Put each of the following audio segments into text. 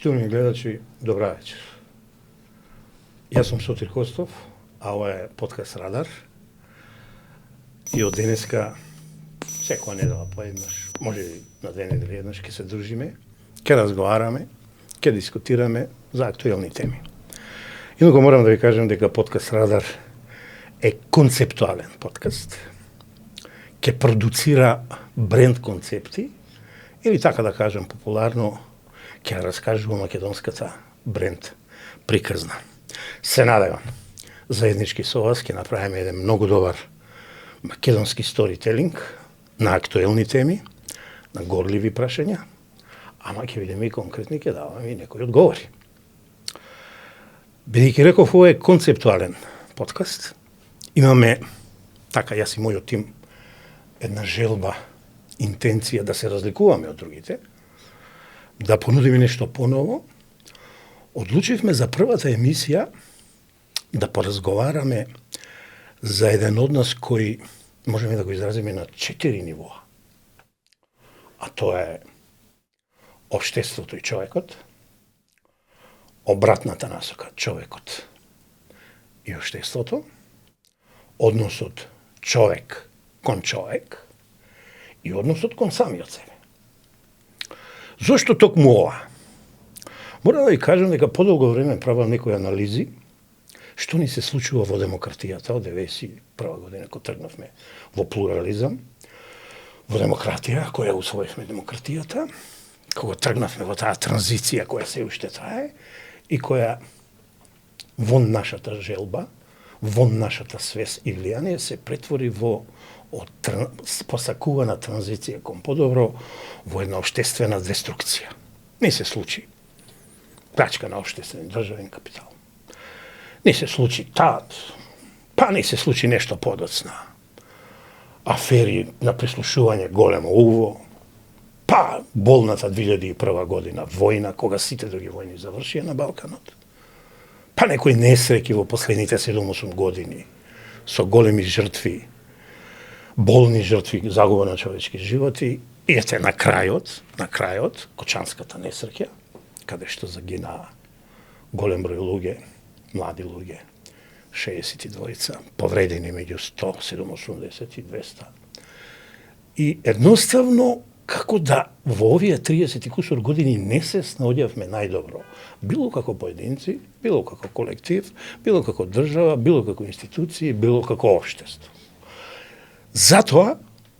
Почитувани гледачи, добра вечер. Јас сум Сотир Костов, а ова е подкаст Радар. И од денеска, секоја недела поеднаш, може и на две недели еднаш, ќе се дружиме, ќе разговараме, ќе дискутираме за актуелни теми. Инаку морам да ви кажем дека подкаст Радар е концептуален подкаст. Ќе продуцира бренд концепти, или така да кажем популарно, ќе раскажува македонската бренд приказна. Се надевам, заеднички со вас ќе направиме еден многу добар македонски сторителинг на актуелни теми, на горливи прашања, ама ќе видиме и конкретни, ќе даваме и некои одговори. Бидејќи реков, ова е концептуален подкаст, имаме, така јас и мојот тим, една желба, интенција да се разликуваме од другите, да понудиме нешто поново. Одлучивме за првата емисија да поразговараме за еден однос кој можеме да го изразиме на 4 нивоа. А тоа е општеството и човекот, обратната насока човекот и општеството, односот човек кон човек и односот кон самиот себе. Зошто токму ова? Мора да ви кажам дека подолго време правам некои анализи што ни се случува во демократијата од 91 година кога тргнавме во плурализам, во демократија, која усвоивме демократијата, кога тргнавме во таа транзиција која се уште трае и која вон нашата желба, вон нашата свест и влијание се претвори во посакувана транзиција кон подобро во една општествена деструкција. Не се случи плачка на општествен државен капитал. Не се случи тад, па не се случи нешто подоцна. Афери на прислушување големо уво, па болната 2001 година војна, кога сите други војни завршија на Балканот. Па некои несреќи во последните 7-8 години со големи жртви, болни жртви, загуба на човечки животи, и ете на крајот, Кочанската несреќа, каде што загинаа голем број луѓе, млади луѓе, 62, повредени меѓу 100, 780 и 200. И едноставно, како да во овие 30 и кусор години не се снаоѓавме најдобро, било како поединци, било како колектив, било како држава, било како институции, било како општество. Затоа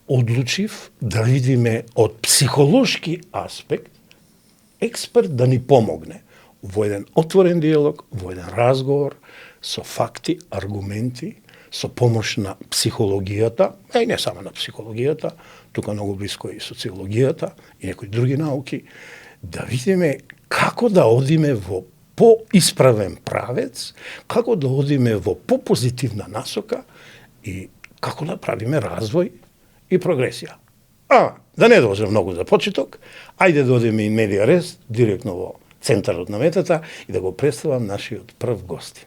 одлучив да видиме од психолошки аспект експерт да ни помогне во еден отворен диалог, во еден разговор со факти, аргументи, со помош на психологијата, и не само на психологијата, тука многу близко и социологијата и некои други науки, да видиме како да одиме во поисправен правец, како да одиме во попозитивна насока и како да правиме развој и прогресија. Да не должам многу за почеток, ајде да одиме и медија рез, директно во центарот на метата и да го представам нашиот прв гости.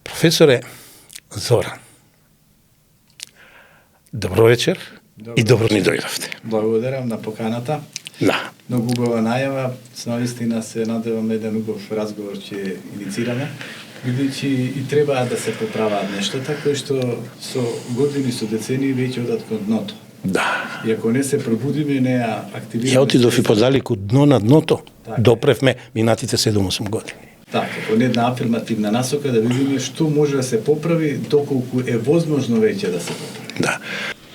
Професоре Зоран, добро вечер и добро ни дојдовте. Благодарам на поканата. Да. Многу убава најава, наистина се надевам еден убав разговор ќе иницираме, бидејќи и треба да се поправаат нештата кои што со години, со децении веќе одат кон дното. Да. И ако не се пробудиме, не ја активираме. Ја отидов и подалеку дно на дното. Так. Допревме минатите 7-8 години. Така, кон една афирмативна насока да видиме што може да се поправи, доколку е возможно веќе да се поправи. Да.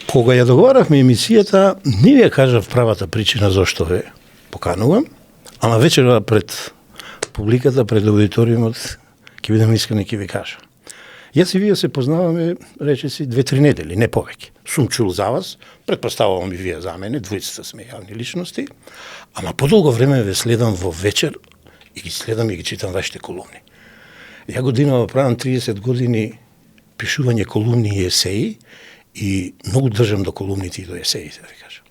Кога ја договаравме емисијата, не ви ја кажав правата причина зашто ве поканувам, ама вечера пред публиката, пред аудиториумот, ќе бидам искрен и ќе ви кажам. Јас и вие се познаваме, речеси, 2-3 недели, не повеќе. Сум чул за вас, предпоставувам и вие за мене, двојцата сме јавни личности, ама подолго време ве следам во вечер и ги следам и ги читам вашите колумни. Ја годинава правам 30 години пишување колумни и есеи и многу држам до колумните и до есеите, да ви кажам.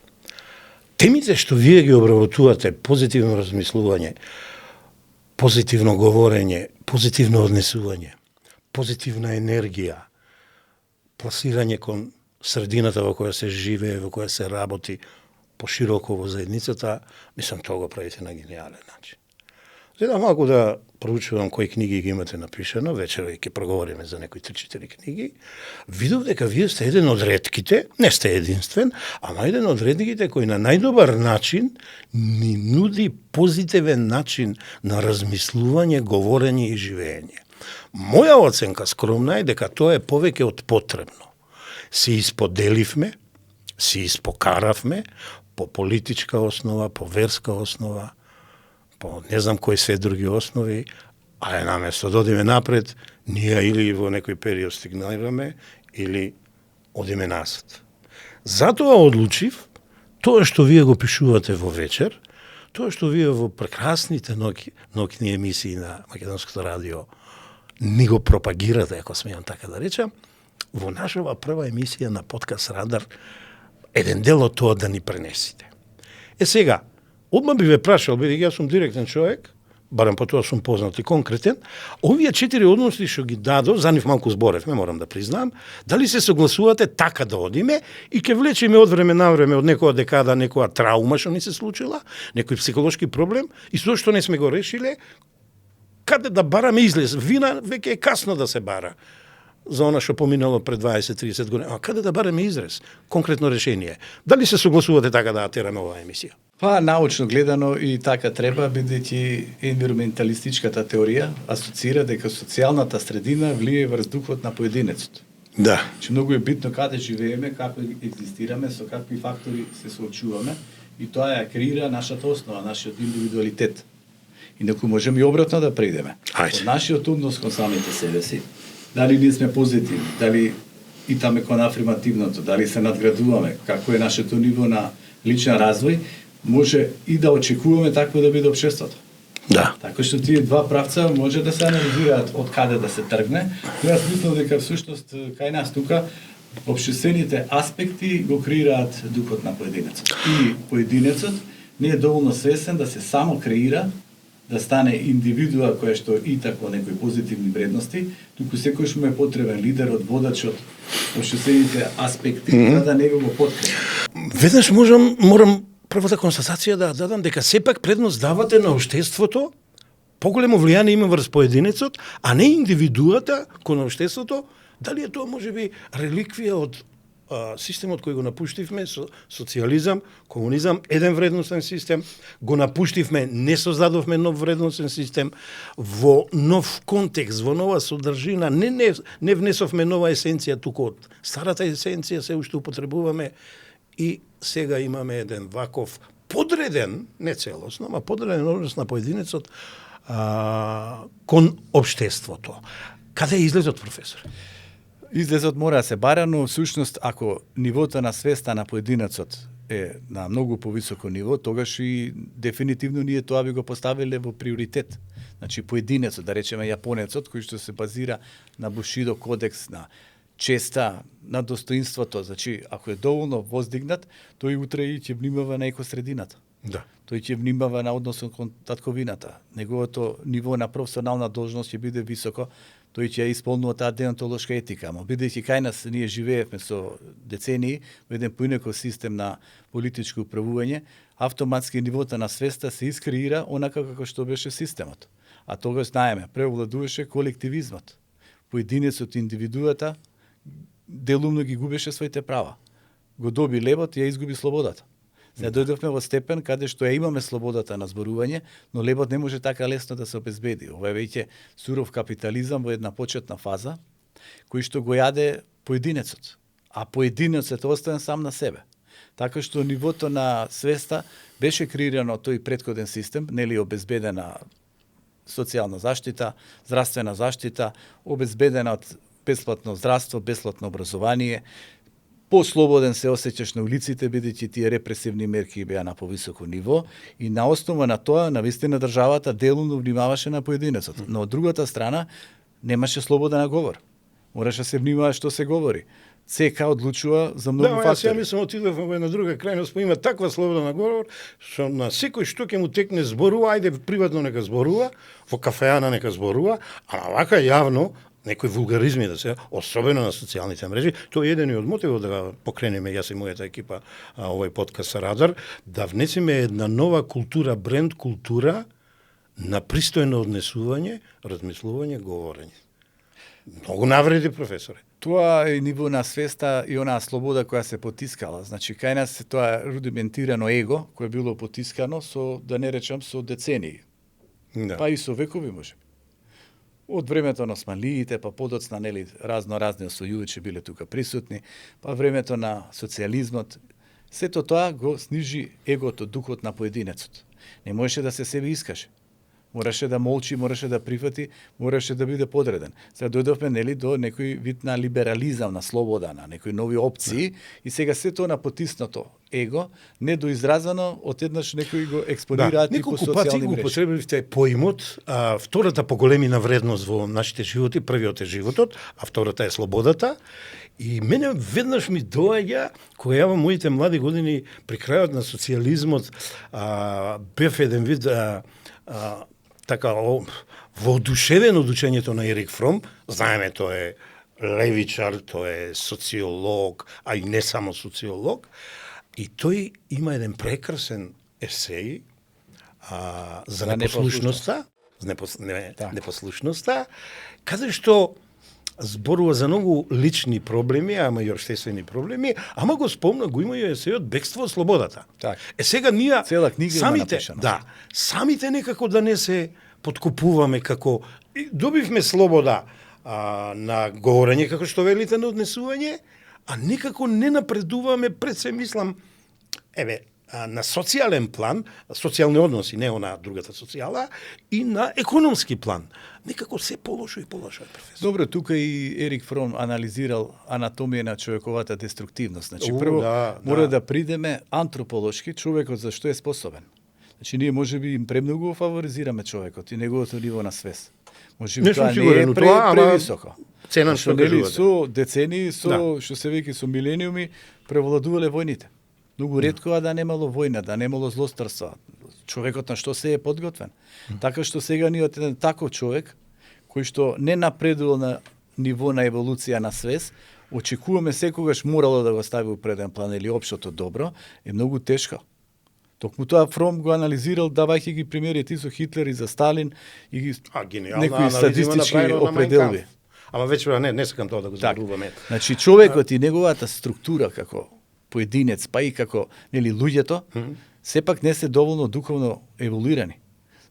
Темите што вие ги обработувате, позитивно размислување, позитивно говорење, позитивно однесување, позитивна енергија, пласирање кон средината во која се живее, во која се работи, пошироко во заедницата, мислам тоа го правите на гениален начин. Зедам малку да проучувам кои книги ги имате напишано, вечера ќе проговориме за некои 3-4 книги, видов дека вие сте еден од ретките, не сте единствен, ама еден од ретките кој на најдобар начин ни нуди позитивен начин на размислување, говорење и живење. Моја оценка скромна е дека тоа е повеќе од потребно. Се исподеливме, се испокаравме по политичка основа, по верска основа, по не знам кои се други основи, а наместо да одиме напред, ние или во некој период стигнаваме, или одиме назад. Затоа одлучив, тоа што вие го пишувате во вечер, тоа што вие во прекрасните ноќни емисии на Македонското радио ни го пропагирате, ако смеам така да речам, во нашава прва емисија на подкаст Радар, еден дел од тоа да ни пренесите. Сега, одма би ве прашал, бидејќи јас сум директен човек, барем по тоа сум познат и конкретен, овие 4 односи што ги дадов, за нив малку зборевме, морам да признам, дали се согласувате така да одиме и ќе влечеме од време на време од некоја декада, некоја траума што ни се случила, некој психолошки проблем и со што не сме го решиле, каде да бараме излез. Вина веќе е касно да се бара за она што поминало пред 20-30 години. А каде да бараме изрез? Конкретно решение. Дали се согласувате така да атераме оваа емисија? Па, научно гледано и така треба, бидејќи енвиронменталистичката теорија асоцира дека социјалната средина влие врз духот на поединецот. Да. Че многу е битно каде живееме, како екзистираме, со какви фактори се соочуваме и тоа ја креира нашата основа, нашиот индивидуалитет. Инаку можеме и обратно да преидеме. Од нашиот однос кон самите себе си, дали ние сме позитивни, дали итаме кон афирмативното, дали се надградуваме, како е нашето ниво на личен развој, може и да очекуваме такво да биде општеството. Да. Така што тие два правца може да се анализираат од каде да се тргне, но јас мислам дека всушност кај нас тука општествените аспекти го креираат духот на поединецот. И поединецот не е доволно свесен да се само креира, да стане индивидуа која што и тако некои позитивни вредности, туку секојаш му е потребен лидерот, водачот, општествените аспекти да него го подкрепи. Веднаш морам првата констатација да дадам дека сепак предност давате на општеството, поголемо влијание има врз поединецот, а не индивидуата кон општеството. Дали е тоа можеби реликвија од системот кој го напуштивме, социјализам, комунизам, еден вредностен систем, го напуштивме, не создадовме нов вредностен систем, во нов контекст, во нова содржина, не внесовме нова есенција, туку од старата есенција се уште употребуваме и сега имаме еден ваков подреден, не целосно, ама подреден однос на поединецот кон општеството. Каде е излезот, професор? Излезот мора да се бара, но всушност ако нивото на свеста на поединецот е на многу повисоко ниво, тогаш и дефинитивно ние тоа би го поставиле во приоритет. Значи поединецот, да речеме јапонецот, кој што се базира на Бушидо кодекс, на честа, на достоинството, значи ако е доволно воздигнат, тој утре и ќе внимава на екосредината. Да. Тој ќе внимава на односот кон татковината. Неговото ниво на професионална должност ќе биде високо, тој ќе ја исполнува таа деонтолошка етика. Но бидејќи кај нас ние живеевме со децении во еден поинаков систем на политичко управување, автоматски нивото на свеста се искреира онака како што беше системот. А тогаш знаеме, превладуваше колективизмот. Поединецот, индивидуата делумно ги губеше своите права. Го доби лебот и ја изгуби слободата. Сега дојдовме во степен каде што ја имаме слободата на зборување, но лебот не може така лесно да се обезбеди. Ова е веќе суров капитализам во една почетна фаза, кој што го јаде поединецот. А поединецот е оставен сам на себе. Така што нивото на свеста беше креирано тој претходен систем, нели обезбедена социјална заштита, здравствена заштита, обезбедена од бесплатно здравство, бесплатно образование, послободен се осеќаш на улиците, бидејќи тие репресивни мерки беа на повисоко ниво и на основа на тоа, навистина државата делумно внимаваше на поединецот. Но од другата страна, немаше слобода на говор. Мораше се внимава што се говори. ЦК одлучува за многу фактори. Да, јас мислам отидов во една друга крајност, има таква слобода на говор, што на секој што ќе му текне зборува, ајде приватно нека зборува, во кафеана нека зборува, а вака јавно некои вулгаризми да се, особено на социјалните мрежи, тоа е еден од мотивот да покренеме јас и мојата екипа овој подкаст Радар, да внесеме една нова култура, бренд култура на пристојно однесување, размислување, говорење. Многу навреди, професоре. Тоа е ниво на свеста и онаа слобода која се потискала. Значи, кај нас е тоа рудиментирано его, кое било потискано со, да не речам, со децении. Да. Па и со векови, може. Од времето на османлиите, па подоцна, нели, разни освојувачи биле тука присутни, па времето на социјализмот. Сето тоа го снижи егото, духот на поединецот. Не можеше да се себе искаше. Мораше да молчи, мораше да прифати, мораше да биде подреден. Сега дојдовме, нели, до некој вид на либерализам, на слобода, на некои нови опции, и сега се тоа на потиснато его, недоизразено, одеднаш некои го експонираат и по неколку пати социјални го мрежи. употребивте поимот, втората по големина вредност во нашите животи, првиот е животот, а втората е слободата. И мене веднаш ми доаѓа, кога јава моите млади години при крајот на социјализмот, бев еден вид така воодушевен од учењето на Ерик Фром. Знаеме, тој е левичар, тој е социолог, а и не само социолог. И тој има еден прекрасен есеј за непослушноста, непослушноста, каде што зборува за многу лични проблеми, ама и општествени проблеми, ама го спомна, го има и есејот Бегство од слободата. Так. Сега ние Цела книга има самите, напишана. да, самите некако да не се подкупуваме како добивме слобода на говорење, како што велите, на однесување, а никако не напредуваме, пред се мислам, на социјален план, социјални односи, не она другата социјала, и на економски план. Некако се полошо и полошо, професор. Добро, тука и Ерик Фром анализирал анатомија на човековата деструктивност. Значи, прво мора да придеме антрополошки човекот за што е способен. Значи, ние може би им премногу фаворизираме човекот и неговото ниво на свест. Може би тоа не е превисоко. Ценам што кажувате. Со децении, што се веќе со милениуми, превладувале војните. Многу ретко да немало војна, да немало злосторство. Човекот на што се е подготвен. Така што сега ние од еден таков човек, кој што не напредувал на ниво на еволуција на свест, очекуваме секогаш морало да го стави у преден план или општото добро, е многу тешко. Токму тоа Фром го анализирал, давајќи ги примерите и со Хитлер и за Сталин и ги некои статистички определби. Ама веќе не сакам тоа да го зборуваме. Значи човекот и неговата структура како поединец, па и како нели луѓето, сепак не се доволно духовно еволуирани.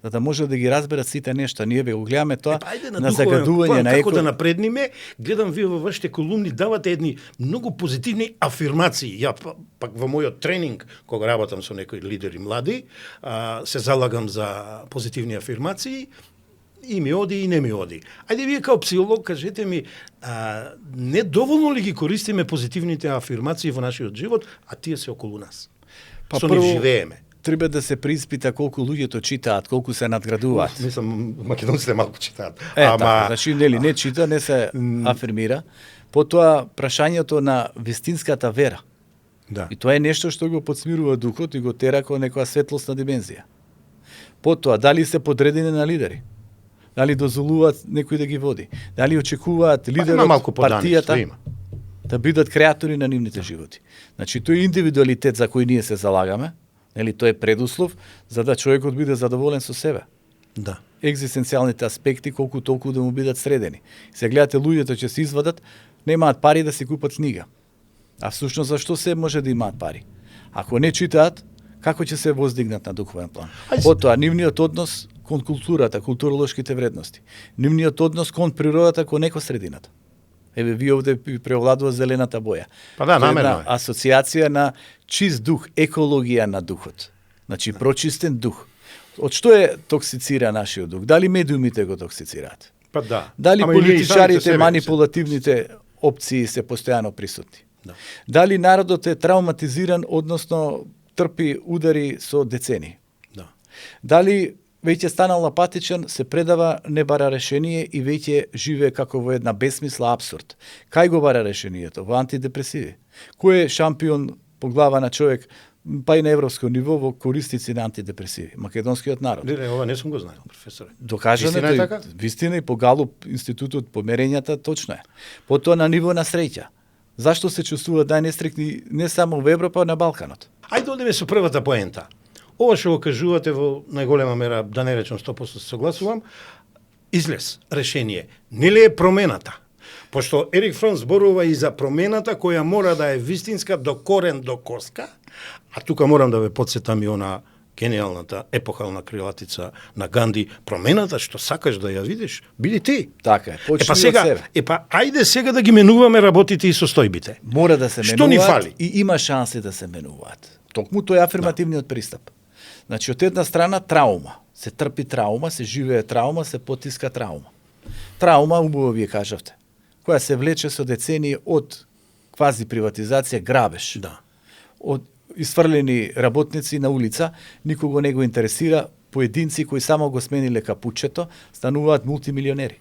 За да може да ги разберат сите нешта. Ние го гледаме тоа на загадување на како да напредниме, гледам вие во вашите колумни давате едни многу позитивни афирмации. Ја пак во мојот тренинг, кога работам со некои лидери млади, се залагам за позитивни афирмации. И ми оди и не ми оди. Ајде вие као психолог кажете ми, не доволно ли ги користиме позитивните афирмации во нашиот живот, а тие се околу нас? Па со нив живееме. Треба да се приспита колку луѓето читаат, колку се надградуваат. Мислам, македонците малку читаат. Така, значи, нели, не чита, не се афирмира. Потоа, прашањето на вистинската вера. Да. И тоа е нешто што го подсмирува духот и го тера кон некоја светлосна димензија. Потоа, дали се подредени на лидери? Дали дозволуваат некој да ги води? Дали очекуваат лидерот, партијата да бидат креатори на нивните животи? Значи, тој индивидуалитет за кој ние се залагаме, нели, тој е предуслов за да човекот биде задоволен со себе. Да. Екзистенцијалните аспекти колку толку да му бидат средени. Се гледате луѓето ќе се извадат, немаат пари да си купат книга. А всушност зашто се може да имаат пари? Ако не читаат, како ќе се воздигнат на духовен план? Потоа, нивниот однос кон културата, културолошките вредности. Нивниот однос кон природата, кон екосредината. Еве, вие овде преовладува зелената боја. Па да, намерно е. Асоциација на чист дух, екологија на духот. Значи, прочистен дух. Од што е токсицира нашиот дух? Дали медиумите го токсицираат? Па да. Дали политичарите, манипулативните опции се постојано присутни? Да. Дали народот е травматизиран, односно трпи удари со децени? Да. Дали веќе станал апатичен, се предава, не бара решение и веќе живее како во една бесмисла, абсурд. Кај го бара решението? Во антидепресиви. Кој е шампион по глава на човек па и на европско ниво во користици на антидепресиви. Македонскиот народ. Леле, ова не сум го знаел, професоре. Докажано Вистина е така? Вистина и по Галуп институтот по мерењата точно е. Потоа на ниво на среќа. Зашто се чувствуваат најнестрекни не само во Европа, на Балканот? Ајде одиме со првата поента. Ова што го кажувате во најголема мера, да не речам 100% се согласувам, излез, решение. Нели е промената? Пошто Ерик Фронт зборува и за промената која мора да е вистинска до корен, до коска, а тука морам да ве подсетам и она гениалната епохална крилатица на Ганди, промената што сакаш да ја видиш, биди ти. Така е. Почни од сега, себе. ајде сега да ги менуваме работите и состојбите. Мора да се Што ни менуваат фали? и има шанси да се менуваат. Токму тој е афирмативниот пристап. Значи, од една страна траума. Се трпи траума, се живее траума, се потиска траума. Траума, убаво вие кажавте, која се влече со децении од квази приватизација, грабеж. Да. Од исфрлени работници на улица, никого не го интересира, поединци кои само го смениле капучето, стануваат мултимилионери,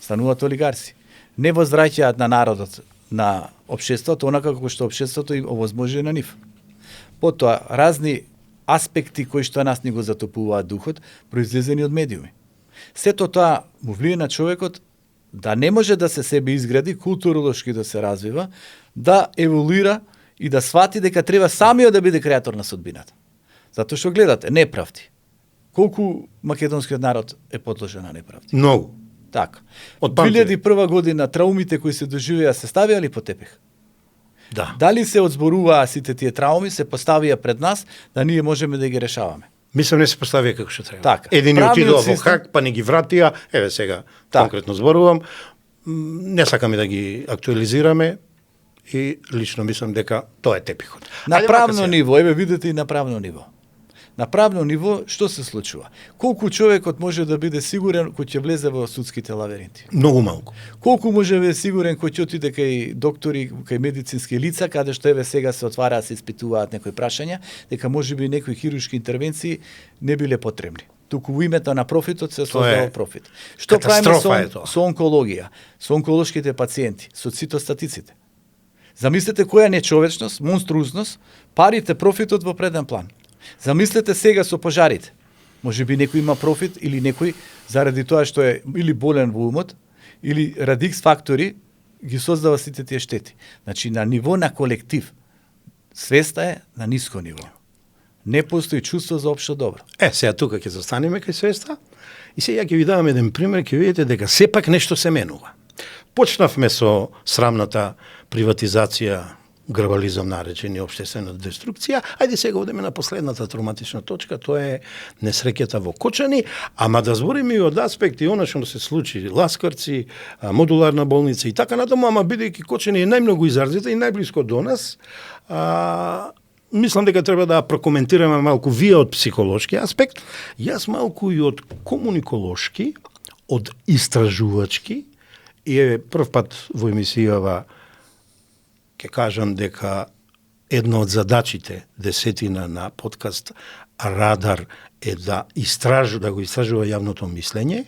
стануваат олигарси. Не возвраќаат на народот, на општеството, онака како што општеството им овозможи на нив. Потоа, разни аспекти кои што нас ни го затопуваат духот, произлезени од медиуми. Сето тоа му влие на човекот да не може да се себе изгради, културолошки да се развива, да еволуира и да свати дека треба самиот да биде креатор на судбината. Затоа што гледате, неправди. Колку македонскиот народ е подложен на неправди? Многу. Така. Од Од памтење. 2001 година траумите кои се доживеа се ставија ли по тепех? Да. Дали се одзборуваа сите тие трауми, се поставија пред нас, да ние можеме да ги решаваме? Мислам не се поставија како што треба. Така. Едини Правниот отидоа во систем- Хаг, па не ги вратија, еве сега Така. конкретно зборувам, не сакаме да ги актуализираме и лично мислам дека тоа е тепихот. На Ајде правно вака сега. ниво, еве видите и на правно ниво. На правно ниво што се случува? Колку човекот може да биде сигурен кој ќе влезе во судските лавиринти? Многу малку. Колку може да биде сигурен кој ќе отиде кај доктори, кај медицински лица, каде што еве сега се отвараат, се испитуваат некои прашања, дека можеби некои хируршки интервенции не биле потребни. Туку во името на профитот се Тоа е создава профит. Што правиме катастрофа е тоа. со онкологија, со онколошките пациенти, со цитостатиците? Замислете која нечовечност, монструозност, парите, профитот во преден план. Замислете сега со пожарите. Може би некој има профит или некој заради тоа што е или болен во умот, или ради X фактори ги создава сите тие штети. Значи на ниво на колектив, свеста е на ниско ниво. Не постои чувство за општо добро. Сега тука ќе застанеме кај свеста и сега ќе ви давам еден пример, ќе видите дека сепак нешто се менува. Почнавме со срамната приватизација, грабализам наречен и општествена деструкција. Ајде сега одеме на последната травматична точка, тоа е несреќата во Кочани, ама да збориме и од аспекти она што се случи, Ласкарци, модуларна болница и така натаму, ама бидејќи Кочани е најмногу изразита и најблиско до нас, мислам дека треба да прокоментираме малку вие од психолошки аспект, јас малку и од комуниколошки, од истражувачки, и е прв пат во емисијава ќе кажам дека една од задачите десетина на подкаст Радар е да го истражува јавното мислење,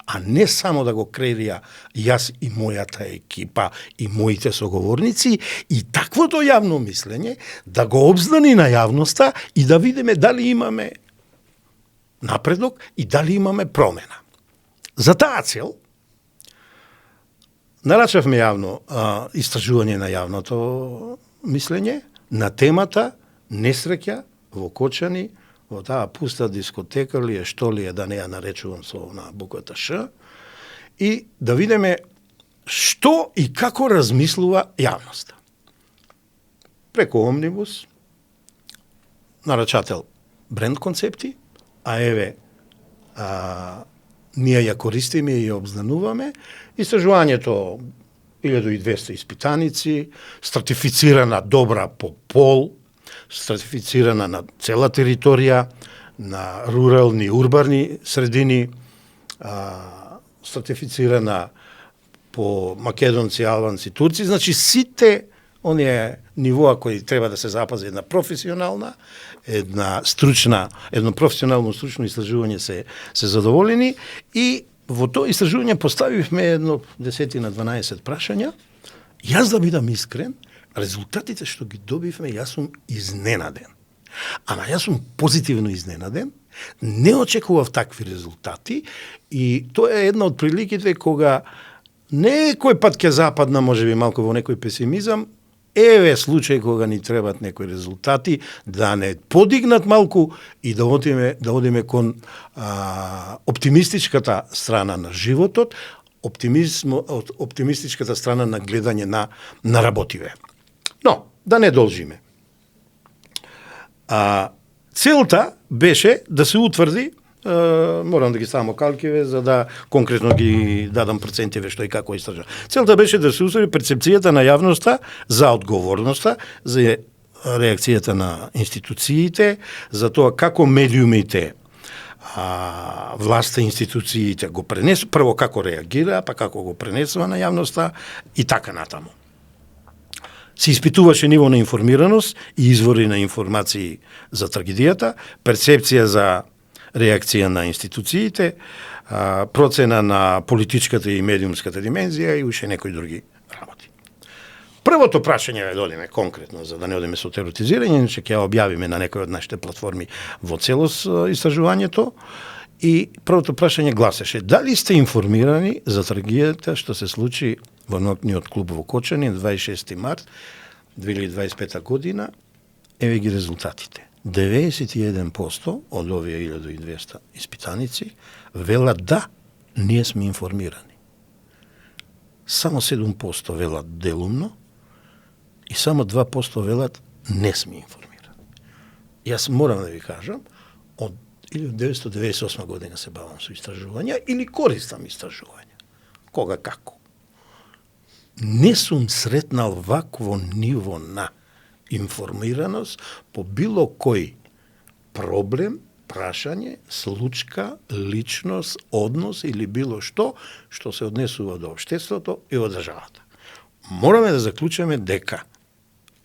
а не само да го креира јас и мојата екипа и моите соговорници, и таквото јавно мислење да го обзнани на јавноста и да видиме дали имаме напредок и дали имаме промена. За таа цел нарачавме јавно истражување на јавното мислење на темата несреќа во Кочани, во таа пуста дискотека ли е, што ли е, да не ја наречувам со на буквата Ш, и да видиме што и како размислува јавноста. Преку Омнибус, нарачател бренд концепти, а еве ние ја користиме и ја обзнануваме. Истражувањето 1200 испитаници, стратифицирана добра по пол, стратифицирана на цела територија, на рурални и урбани средини, стратифицирана по македонци, албанци, турци, значи сите оние нивоа кои треба да се запази една професионална, едно професионално стручно истражување се задоволени, и во тоа истражување поставивме едно 10 на 12 прашања. Јас да бидам искрен, резултатите што ги добивме, јас сум изненаден. Ама јас сум позитивно изненаден, не очекував такви резултати и тоа е една од приликите кога некој пат ќе западна, можеби малку во некој песимизам, еве случај кога ни требат некои резултати, да не подигнат малку и да одиме кон оптимистичката страна на животот, оптимистичката страна на гледање на работиве. Но, да не должиме. Целта беше да се утврди, морам да ги ставам окалкиве за да конкретно ги дадам процентиве што и како истража. Целта беше да се утврди перцепцијата на јавноста за одговорноста, за реакцијата на институциите, за тоа како медиумите, власта, институциите го пренесува, прво како реагира, па како го пренесува на јавноста и така натаму. Се испитуваше ниво на информираност и извори на информации за трагедијата, перцепција за реакција на институциите, процена на политичката и медиумската димензија и уште некои други работи. Првото прашање да додиме конкретно, за да не одиме со теоретизирање, иначе ќе ја објавиме на некој од нашите платформи во целост истражувањето. И првото прашање гласеше: дали сте информирани за трагедијата што се случи во ноќниот клуб во Кочани 26 март 2025 година? Еве ги резултатите. 91% од овие 1200 испитаници велат да, ние сме информирани. Само 7% велат делумно и само 2% велат не сме информирани. Јас морам да ви кажам, од 1998 година се бавам со истражувања или користам истражувања. Кога како? Не сум сретнал вакво ниво на информираност по било кој проблем, прашање, случка, личност, однос или било што се однесува до општеството и од државата. Мораме да заклучиме дека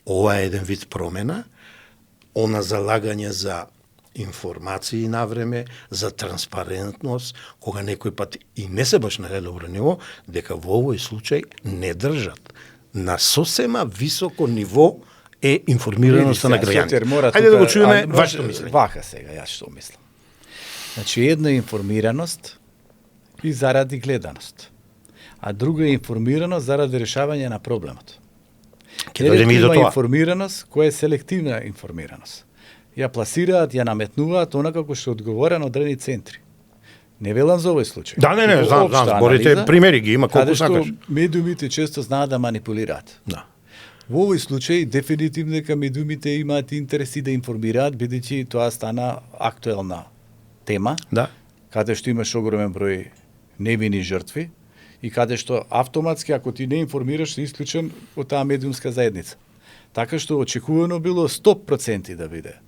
ова е еден вид промена, она залагање за информации на време, за транспарентност, кога некој пат и не се баш на редобро ниво, дека во овој случај не држат. На сосема високо ниво е информираноста на граѓаните. Ајде да го чуеме вашето мислење. Вака сега, јас што мислам. Значи, едно е информираност и заради гледаност, а друго е информираност заради решавање на проблемот. Ќе дојдеме и до тоа. Информираност која е селективна информираност. Ја пласираат, ја наметнуваат онака како што одговора на одредени центри. Не велам за овој случај. Да, не, знам, зборите, примери ги има колку сакаш. Каде што медиумите често знаат да манипулираат. Да. Во овој случај, дефинитивно дека медиумите имаат интереси да информираат, бидејќи тоа стана актуелна тема, Да. каде што имаш огромен број невини жртви и каде што автоматски, ако ти не информираш, си исклучен од таа медиумска заедница. Така што очекувано било 100% да биде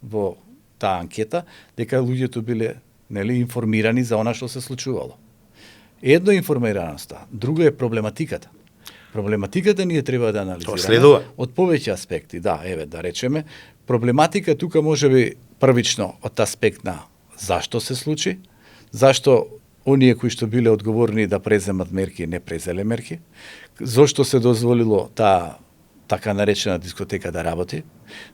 во таа анкета, дека луѓето биле информирани за она што се случувало. Едно е информираноста, друго е проблематиката. Проблематиката ние треба да анализираме од повеќе аспекти. Да, еве, да речеме, проблематика тука можеби првично од аспект на зашто се случи, зашто оние кои што биле одговорни да преземат мерки не презеле мерки, зошто се дозволило таа така наречена дискотека да работи,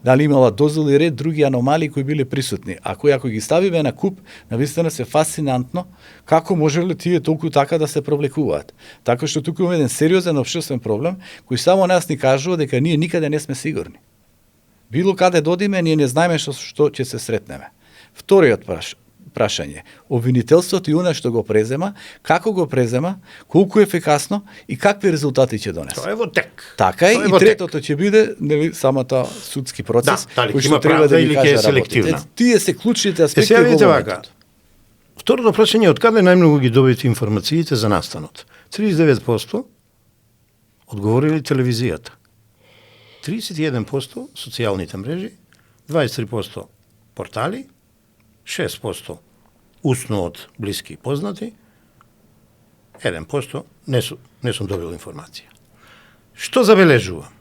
дали имала дозволи ред други аномалии кои биле присутни. Ако ги ставиме на куп, навистина се фасцинантно како можеле тие толку така да се провлекуваат. Така што тука има еден сериозен општествен проблем кој само нас ни кажува дека ние никаде не сме сигурни. Било каде додиме, ние не знаеме што ќе се сретнеме. Вториот прашање, обвинителството и она што го презема, како го презема, колку ефикасно и какви резултати ќе донесе. Тоа е во тек. Така е, и третото ќе биде самата судски процес, кој што треба да ги каже селективна. Тие се клучните аспекти во моментот. Второто прашање е од каде најмногу ги добивате информациите за настанот? 39% одговорили телевизијата. 31% социјалните мрежи, 23% портали, 6% усно од блиски и познати, 1% не сум добил информација. Што забележувам?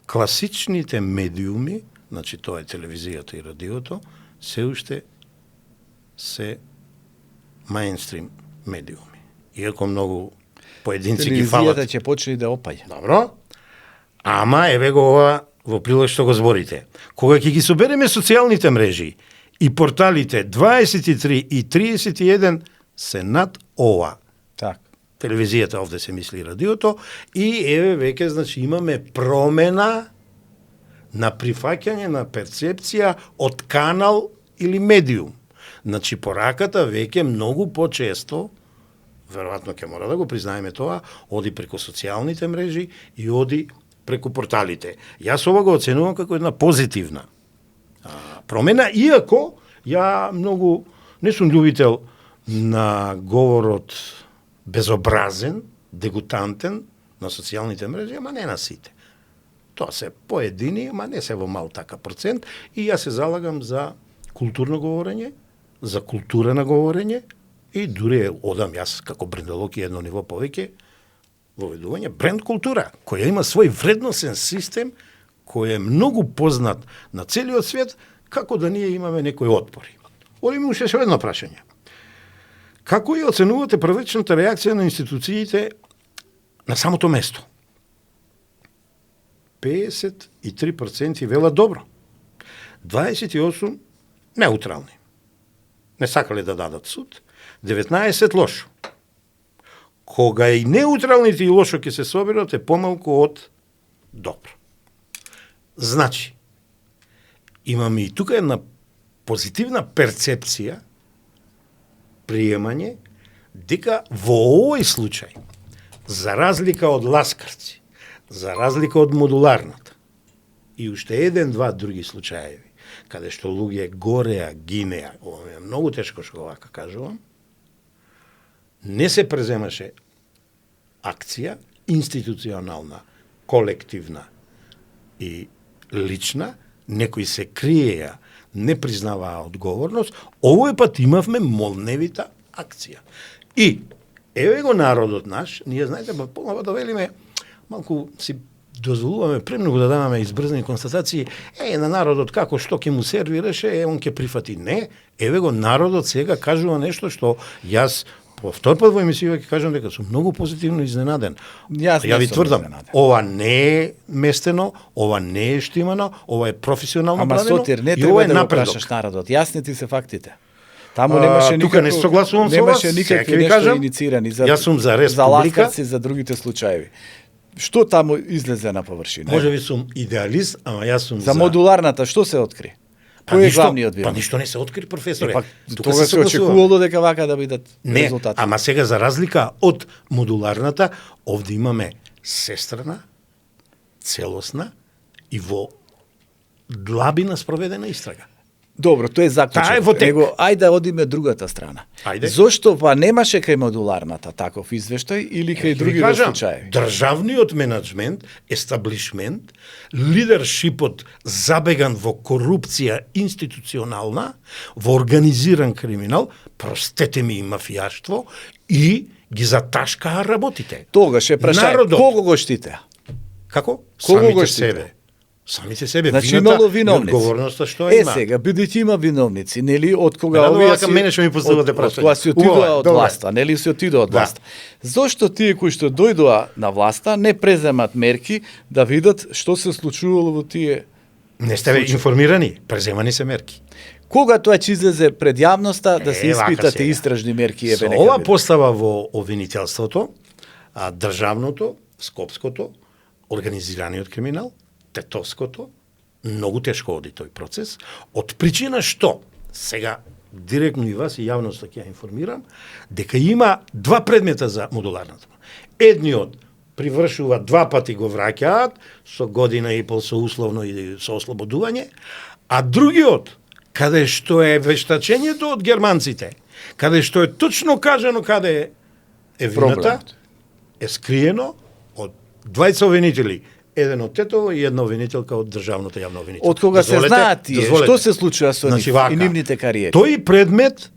Класичните медиуми, значи тоа е телевизијата и радиото, се уште се маинстрим медиуми. Иако многу поединци ги фалат. Телевизијата ќе почне да опаѓа. Добро. Ама еве го ова во прилог што го зборите, кога ќе ги собереме социјалните мрежи и порталите 23 и 31 се над ова. Так. Телевизијата овде се мисли радиото и еве веќе значи имаме промена на прифаќање на перцепција од канал или медиум. Значи пораката веќе многу почесто, веројатно ќе мора да го признаеме тоа, оди преку социјалните мрежи и оди преку порталите. Јас ова го оценувам како една позитивна промена, иако ја многу не сум љубител на говорот безобразен, дегутантен на социјалните мрежи, ама не на сите. Тоа се поедини, ама не се во мал така процент, и јас се залагам за културно говорење, за култура на говорење, и дури одам јас како брендолог и едно ниво повеќе воведување бренд култура, која има свој вредносен систем, кој е многу познат на целиот свет, како да ние имаме некои отпори. Одиме уште со едно прашање. Како ја оценувате првичната реакција на институциите на самото место? 53% вела добро. 28% неутрални. Не сакале да дадат суд. 19% лошо. Кога и неутралните и лошо ќе се соберат е помалку од добро. Значи, имаме и тука една позитивна перцепција, приемање, дека во овој случај, за разлика од ласкарци, за разлика од модуларната, и уште еден-два други случаеви, каде што луѓе гореа, гинеа, ова е многу тешко што вака кажувам, не се преземаше акција, институционална, колективна и лична, некои се криеја, не признаваа одговорност, овој пат имавме молневита акција. И, еве го народот наш, ние, знаете, помалку да велиме, малку си дозволуваме премногу да даваме избрзани констатации, на народот како што ќе му сервираше, он ќе прифати. Не, еве го народот сега кажува нешто што јас по втор пат во емисија ќе кажам дека сум многу позитивно изненаден. Ја ви тврдам, ова не е местено, ова не е штимано, ова е професионално правено. Ама Сотир, не треба да го прашаш народот. Јасни ти се фактите. Таму немаше тука не согласувам со вас. Немаше никакви нешто иницирани за јас сум за за ласкарци, за другите случаеви. Што таму излезе на површина? Може би сум идеалист, ама јас сум за модуларната што се откри? Кој е главниот виновник? Па ништо не се откри, професоре. Тога се очекувало дека вака да бидат резултати. Не, ама сега за разлика од модуларната, овде имаме сестрана, целосна и во длабина спроведена истрага. Добро, тоа е заклучок. Таа е во тек. Него, ајде одиме другата страна. Ајде. Зошто па немаше кај модуларната таков извештај или кај други случаи? Државниот менеджмент, естаблишмент, лидершипот забеган во корупција институционална, во организиран криминал, простете ми и мафијаштво, и ги заташкаа работите. Тогаш е прашање, кого го штите? Како? Кого Самите го штите? себе. Самите себе, Значи вината имало виновници. и одговорноста што Е има. сега, бидејќи има виновници, нели, од кога Да, овие вака мене што ми поставувате прашање. Кога си отидоа Убаво, од добре. власта, нели си отидоа од Да. власта. Зошто тие кои што дојдоа на власта не преземат мерки да видат што се случувало во тие? Не сте информирани, преземани се мерки. Кога тоа ќе излезе пред јавноста да се вака испитат сега. и истражни мерки Со нека ова бидат? постава во обвинителството, државното, скопското, организираниот криминал, тетовското, многу тешко оди тој процес, од причина што, сега директно и вас и јавноста ќе ја информирам, дека има два предмета за модуларната. Едниот привршува два пати го враќаат, со година и пол со условно и со ослободување, а другиот, каде што е вештачењето од германците, каде што е точно кажано каде е вината, Проблемот. е скриено од двајца обвинители, еден од Тетово и една обвинителка од државното јавно обвинителство. Од кога се знаат тие, што се случува со нив и нивните кариери? Тој предмет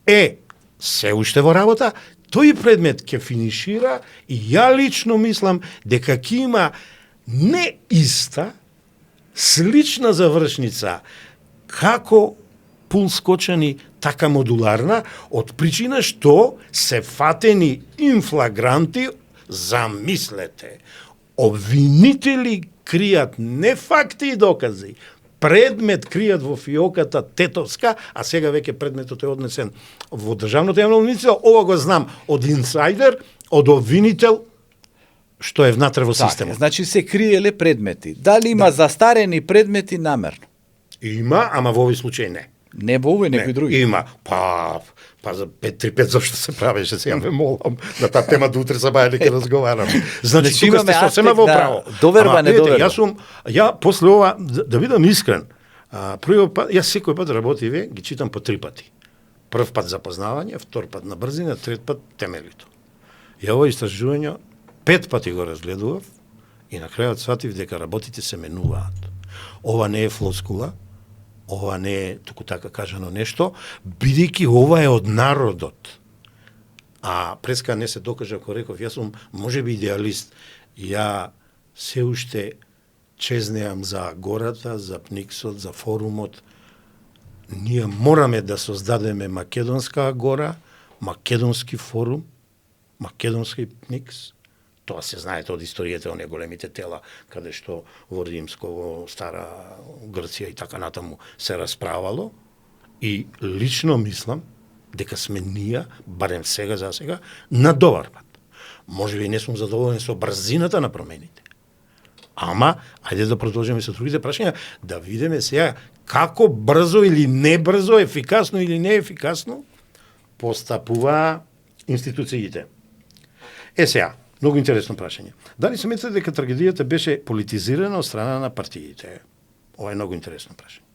е се уште во работа, тој предмет ќе финишира и ја лично мислам дека ќе има не иста, слична завршница како пулскочани, така модуларна, од причина што се фатени инфлагранти, замислете, обвинители кријат не факти и докази, предмет кријат во фиоката тетовска, а сега веќе предметот е однесен во државното јавно обвинителство. Ова го знам од инсайдер, од обвинител што е внатре во системот. Значи се криеле предмети. Дали има застарени предмети намерно? Има, ама во овој случај не. Не во овој, некои други. Има. Па за 535 зашто се правеше, сега ме молам на таа тема до утре сабаја ќе разговарам. Значи тука сте сосема во право. Доверба, не доверба. Ја после ова да бидам искрен, првиот пат јас секој пат работиве ги читам по 3 пати. Прв пат запознавање, втор пат на брзина, трет пат темелито. Ја ова истражување 5 пати го разгледував и на крајот сватив дека работите се менуваат. Ова не е флоскула, ова не е туку така кажано нешто, бидејќи ова е од народот. А преска не се докажа, ако реков, јас сум можеби идеалист. Ја се уште чезнеам за гората, за Пниксот, за форумот. Ние мораме да создадеме Македонска гора, Македонски форум, Македонски Пникс. Тоа се знаете од историјата, оние големите тела, каде што во Римско, во Стара Грција и така натаму се расправало. И лично мислам дека сме ние, барем сега за сега, на добар пат. Може би не сум задоволен со брзината на промените. Ама, ајде да продолжиме со другите прашања, да видиме сега како брзо или не брзо, ефикасно или не ефикасно постапува институциите. Сега, многу интересно прашање. Дали сметате дека трагедијата беше политизирана од страна на партиите? Ова е многу интересно прашање.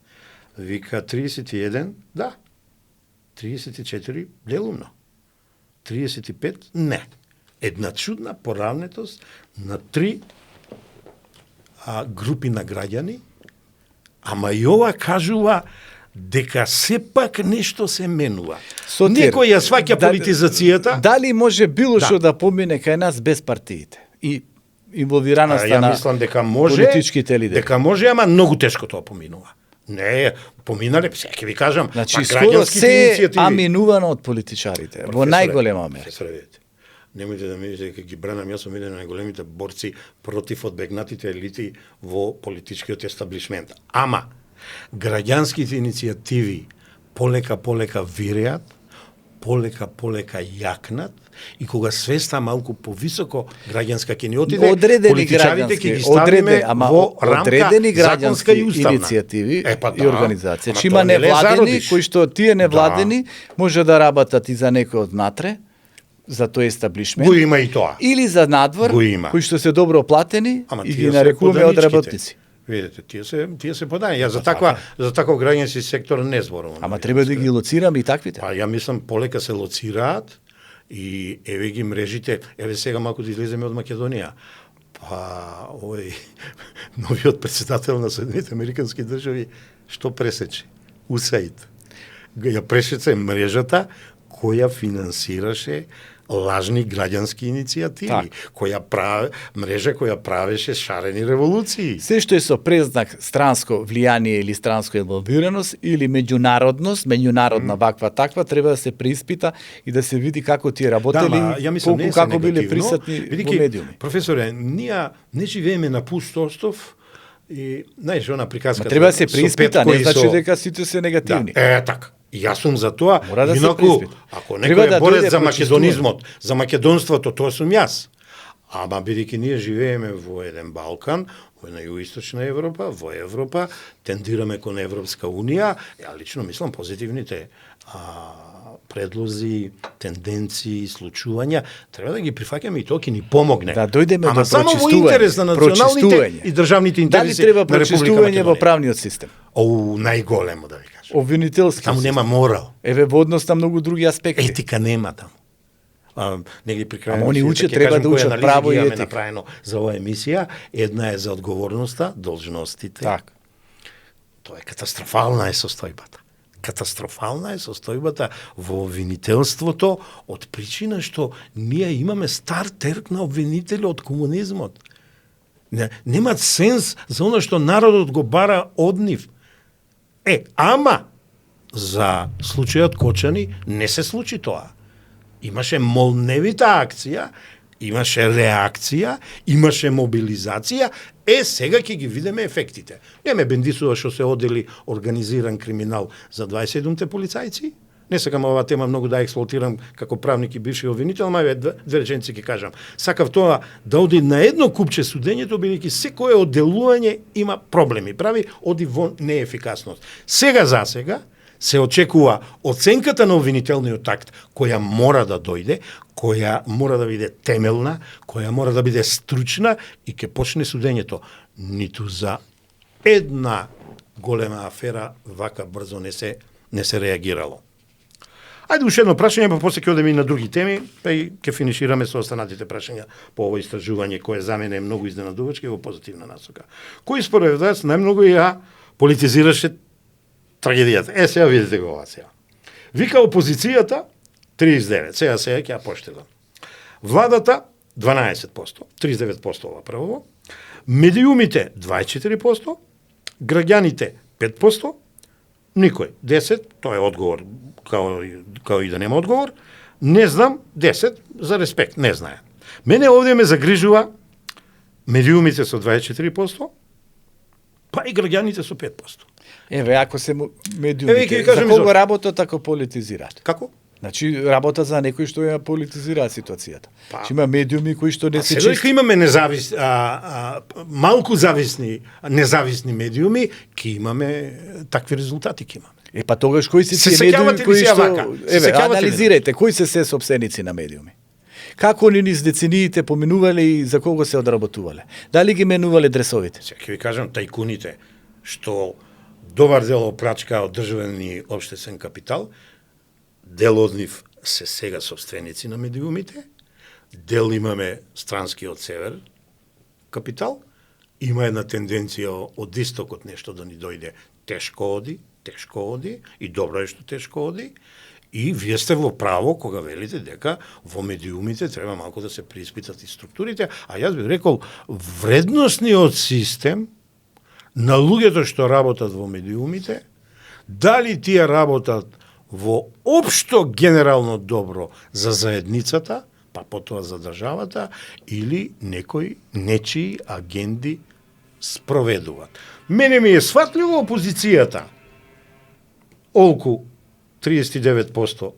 Вика 31, да. 34, делумно. 35, не. Една чудна поравнетост на 3 групи на граѓани, ама и ова кажува дека сепак нешто се менува. Некој ја сваќа политизацијата. Дали може било што да помине кај нас без партиите и инволвираноста на мислам дека може, политичките лидери? Дека може, ама многу тешко тоа поминува. Не, поминале, сега ќе ви кажам, значи, скоро се аминувано од политичарите, во најголема мера. Немојте да мислите дека ги бранам, јас сум еден на најголемите борци против одбегнатите елити во политичкиот естаблишмент. Ама, граѓанските иницијативи полека виреат, полека јакнат, и кога свеста малку повисоко граѓанска ќе ни отиде, политичарите ќе ги ставиме во рамка законска и уставна. Иницијативи и организации. Че има невладени, кои што тие невладени може да работат и за некој од натре, за тој естаблишмент. Го има и тоа. Или за надвор, кои што се добро платени и ги нарекуваме одработници. Видите, тие се подаја. Ја за таков граѓански сектор не зборувам. Ама треба да ги лоцираме и таквите. Па ја мислам полека се лоцираат и еве ги мрежите, еве сега малку да излеземе од Македонија. Па овој новиот претседател на Соединените Американски држави што пресече? USAID. Ја пресече мрежата која финансираше лажни граѓански иницијативи, мрежа која правеше шарени револуции. Се што е со презнак странско влијание или странско инволвираност или меѓународна ваква таква, треба да се преиспита и да се види како тие работели, како биле присутни во медиуми. Професоре, ние не живееме на пуст остров и знаеш она приказката. Треба да се преиспита, не значи дека сите се негативни. Така. Јас сум за тоа, да инаку, ако некој е борец за македонизмот, за македонството, тоа сум јас. Ама бидејќи ние живееме во еден Балкан, во една југоисточна Европа, во Европа, тендираме кон Европска унија, ја лично мислам позитивните предлози, тенденции, случувања, треба да ги прифаќаме и тоа ќе ни помогне. Да дојдеме до само во интерес на националните и државните интереси на Република Македонија. Дали треба прочистување во правниот систем? Најголемо да ви кажам. Обвинителски. Таму нема морал. Еве во однос на многу други аспекти. Етика нема таму. Негде при крајот. Они учат, треба да учат право и етика. Направено за оваа емисија, една е за одговорноста, должностите. Так. Тоа е катастрофална е состојбата. Катастрофална е состојбата во обвинителството од причина што ние имаме стар терк на обвинители од комунизмот. Немат сенс за оно што народот го бара од нив. Ама за случајот Кочани не се случи тоа. Имаше молневита акција имаше реакција, имаше мобилизација, сега ќе ги видиме ефектите. Не ме бендисува што се одели организиран криминал за 27-те полицајци. Не сакам оваа тема многу да експлоатирам како правник и бивши обвинител, мај две реченици ќе кажам. Сакав тоа да оди на едно купче судењето, бидејќи секое одделување има проблеми, прави оди во неефикасност. Сега за сега се очекува оценката на обвинителниот акт, која мора да дојде, која мора да биде темелна, која мора да биде стручна и ќе почне судењето. Ниту за една голема афера вака брзо не се реагирало. Ајде уште едно прашање, па после ќе одеме и на други теми, па и ќе финишираме со останатите прашања по ово истражување кое за мене е многу изненадувачко и во позитивна насока. Кој според вас најмногу ја политизираше трагедијата? Сега видите го ова сега. Вика опозицијата 39, сега ќе ја поштедам. Владата 12%, 39% ова прво, медиумите 24%, граѓаните 5%, никој 10, тоа е одговор као и да нема одговор, не знам 10 за респект, не знае. Мене овде ме загрижува медиумите со 24%, па и граѓаните со 5%. Еве, ако се медиумите, за кого работат ако политизираат? Како? Значи, работа за некој што ја политизира ситуацијата. Па, има медиуми кои што не се чисти. Сега имаме малку независни медиуми, ки имаме такви резултати, ки имаме. Па тогаш кои се тие медиуми кои што анализирајте, кои се сопственици на медиуми? Како они низ децениите поминувале и за кого се одработувале? Дали ги менувале дресовите? Сега ќе ви кажам, тајкуните што добар дел оплачкаа од државен и општествен капитал, дел од нив се сега собственици на медиумите, дел имаме странски од север капитал, има една тенденција од истокот нешто да ни дојде тешко оди и добро е што тешко оди, и вие сте во право кога велите дека во медиумите треба малку да се преиспитат и структурите, а јас би рекол вредносниот систем на луѓето што работат во медиумите, дали тие работат во општо генерално добро за заедницата, па потоа за државата, или некои нечии агенди спроведуваат. Мене ми е сватливо опозицијата, олку 39%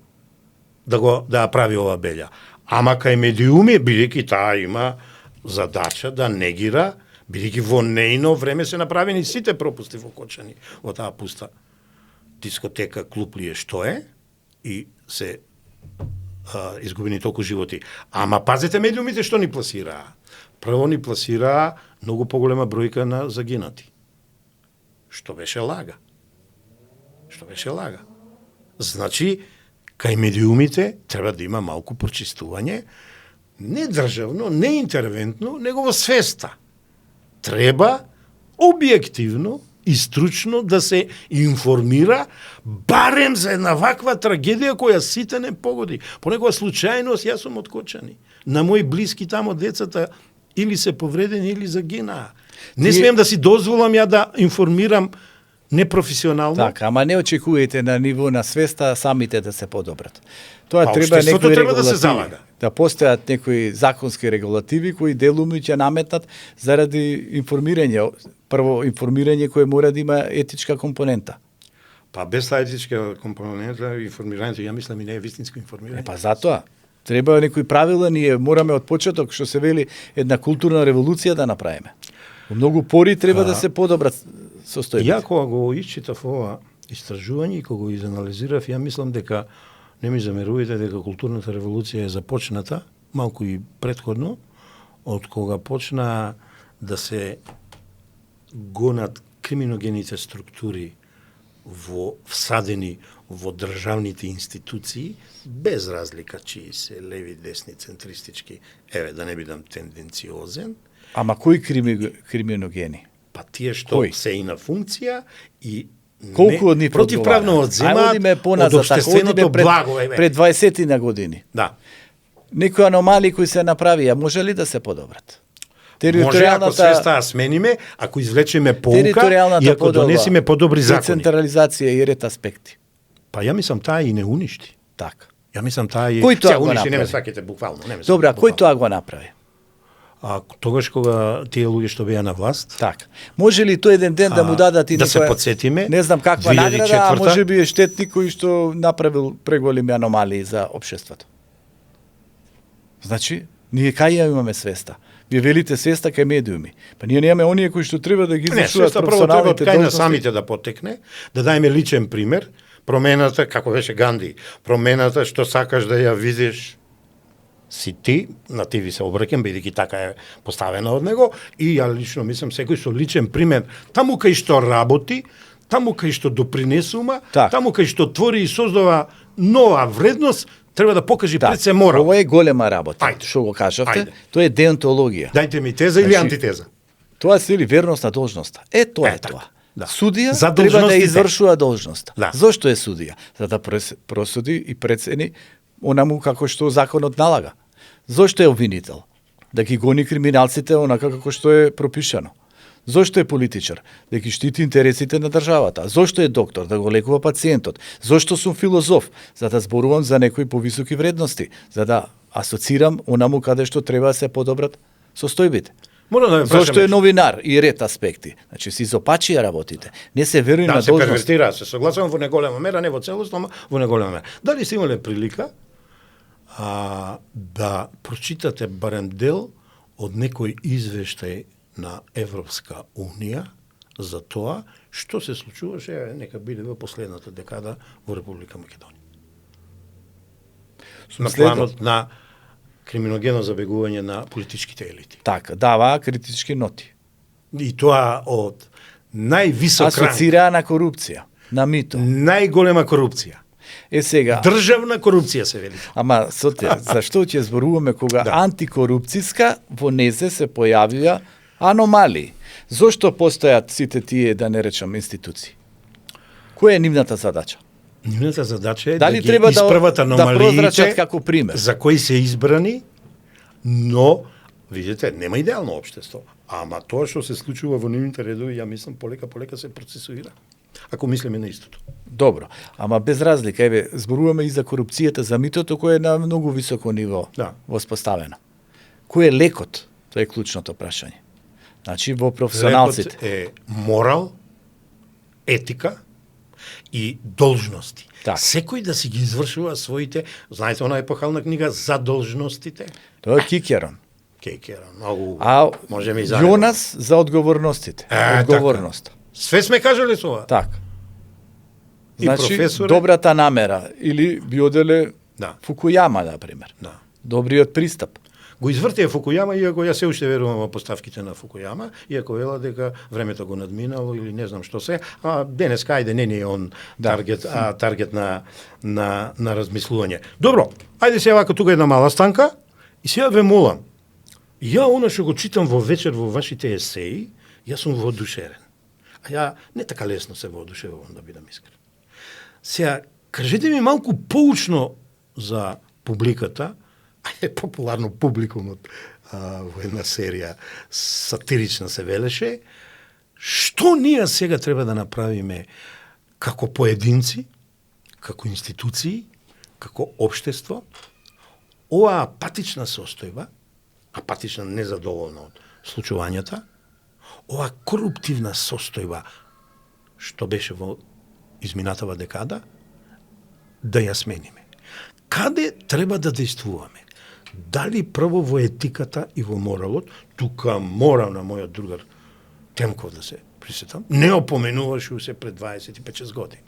да ја прави ова белја. Ама кај медиуми, бидејќи таа има задача да негира, бидејќи во нејно време се направени сите пропусти во Кочани, во таа пуста дискотека, клуб ли е што е, и се изгубени толку животи. Ама пазете медиумите што ни пласираа. Прво ни пласираа многу поголема бројка на загинати. Што беше лага. Значи, кај медиумите треба да има малку прочистување, не државно, не интервентно, него во свеста. Треба објективно и стручно да се информира барем за една ваква трагедија која сите не погоди. По некоја случајност јас сум од Кочани. На мои блиски тамо децата или се повредени или загинаа. Не смеем да си дозволам ја да информирам непрофесионално. Така, ама не очекувајте на ниво на свеста самите да се подобрат. Тоа треба некои треба да се залага. Да постојат некои законски регулативи кои делумно ќе наметнат заради информирање. Прво информирање кое мора да има етичка компонента. Па без таа етичка компонента информирањето ја мислам и не е вистинско информирање. Па затоа треба некои правила, ние мораме од почеток што се вели една културна револуција да направиме. Многу пори треба да се подобрат состојбите. Ја кога го исчитав ова истражување и кога го изанализирав, ја мислам дека не ми замерувате дека културната револуција е започната малку и претходно, од кога почна да се гонат криминогените структури всадени во државните институции, без разлика чии се леви, десни, центристички, еве да не бидам тенденциозен. Ама кои криминогени? Па тие што се и на функција и колку од нив противправно одземаат од општественото благо. Пред 20 на години. Да. Некои аномалии кои се направија, може ли да се подобрат? Може ако свеста смениме, ако извлечеме поука и ако донесеме подобри закони. Децентрализација и ред аспекти. Па ја мислам таа и не уништи. Така. Ја мислам таа и Кој тоа го уништи, не ме направи? сваќате буквално, не ме Добра, сваќате кој буквално. тоа го направи? А тогаш кога тие луѓе што беа на власт, Така. Може ли тој еден ден да му дадат и да се некоја- подсетиме, не знам каква награда, а 2004-та? може би е штетник кој што направил преголеми аномалии за општеството. Значи, ние кај ја имаме свеста? Вие велите свеста кај медиуми. Па ние немаме оние кои што треба да ги не, извршуваат свеста прво треба од професионалните кај на должности. самите да потекне, да даеме личен пример, промената, како беше Ганди, промената што сакаш да ја видиш си ти, на ти ви се обраќам, бидејќи така е поставена од него, и ја лично мислам секој со личен пример, таму кај што работи, таму кај што допринесува, Так. таму кај што твори и создава нова вредност, треба да покаже Так, пред се мора. Ова е голема работа, Ајде. што го кажавте. Ајде. Тоа е деонтологија. Дајте ми теза или Значи, антитеза. Тоа се или верност на должноста. Тоа е така, тоа. да. Судија За треба да должностите. извршува должноста. Да. Зошто е судија? За да просуди и прецени онаму како што законот налага. Зошто е обвинител? Да ги гони криминалците онака како што е пропишано. Зошто е политичар? Да ги штити интересите на државата. Зошто е доктор? Да го лекува пациентот. Зошто сум филозоф? За да зборувам за некои повисоки вредности, за да асоцирам онаму каде што треба да се подобрат состојбите. Мора да ме Зошто е прашаме. новинар и ред аспекти? Значи си изопачија работите. Не се веруј Да, на се должност. первертира, се согласувам во неголема мера, не во целост, ама во неголема мера. Дали сте имале прилика да прочитате барем дел од некој извештај на Европска Унија за тоа што се случуваше, нека биде во последната декада во Република Македонија? На следил. планот на криминогено забегување на политичките елити. Така, даваа критички ноти. И тоа од највисок ранг, Асоцираа на корупција, на мито. најголема корупција. Е сега, Државна корупција се вели. ама соте, зашто ќе зборуваме кога Да. антикорупцијска во незе се појавија аномалии? Зошто постојат сите тие, да не речам, институции? Која е нивната задача? Нивната задача е Дали да ги треба исправат да аномалиите прозрачат како пример? за кои се избрани, но видите, нема идеално општество. Ама тоа што се случува во нивните редови, ја мислам полека се процесуира. Ако мислиме на истото. Добро, ама без разлика, еве, зборуваме и за корупцијата, за митото кој е на многу високо ниво Да. воспоставено. Кој е лекот? Тоа е клучното прашање. Значи, во професионалците. Лекот е морал, етика и должности. Так. Секој да си ги извршува своите, знаете, она епохална книга за должностите. Тоа е Кикерон. Кекера, многу А може ми за Јонас за одговорностите. Одговорност. Све сме кажале со ова. Така. И Значи, професоре. добрата намера, или би оделе Да. Фукујама, например. Да. Добриот пристап. Го извртија Фукујама, иако ја се уште верувам во поставките на Фукујама, иако вела дека времето го надминало или не знам што се, а денес кајде не е он Да. таргет на размислување. Добро, ајде сега вака тука една мала станка и сега ве молам. Ја она што го читам во вечер во вашите есеи, јас сум воодушевен. А ја не така лесно се воодушевувам, да бидам искрен. Сега, кажете ми малку поучно за публиката, ајде популарно публикумот во една серија сатирична се велеше, што ние сега треба да направиме како поединци, како институции, како општество, оваа апатична состојба, апатична незадоволна од случувањата, оваа коруптивна состојба што беше во изминатава декада, да ја смениме. Каде треба да действуваме? Дали прво во етиката и во моралот, тука морам на мојот другар Темков да се присетам, не опоменуваше се пред 25-6 години.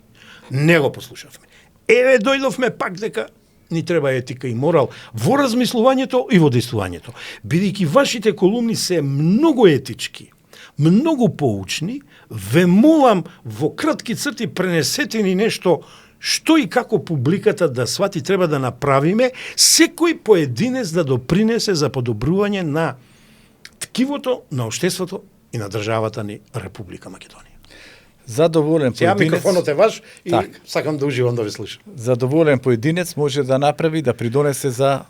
Не го послушавме. Еве дојдовме пак дека ни треба етика и морал во размислувањето и во действувањето. Бидејќи вашите колумни се многу етички, многу поучни, ве молам во кратки црти пренесете ни нешто што и како публиката да свати треба да направиме, секој поединец да допринесе за подобрување на ткивото, на општеството и на државата ни Република Македонија. Задоволен Сега поединец. микрофонот е ваш и Так. сакам да уживам да ви слушам. Задоволен поединец може да направи да придонесе за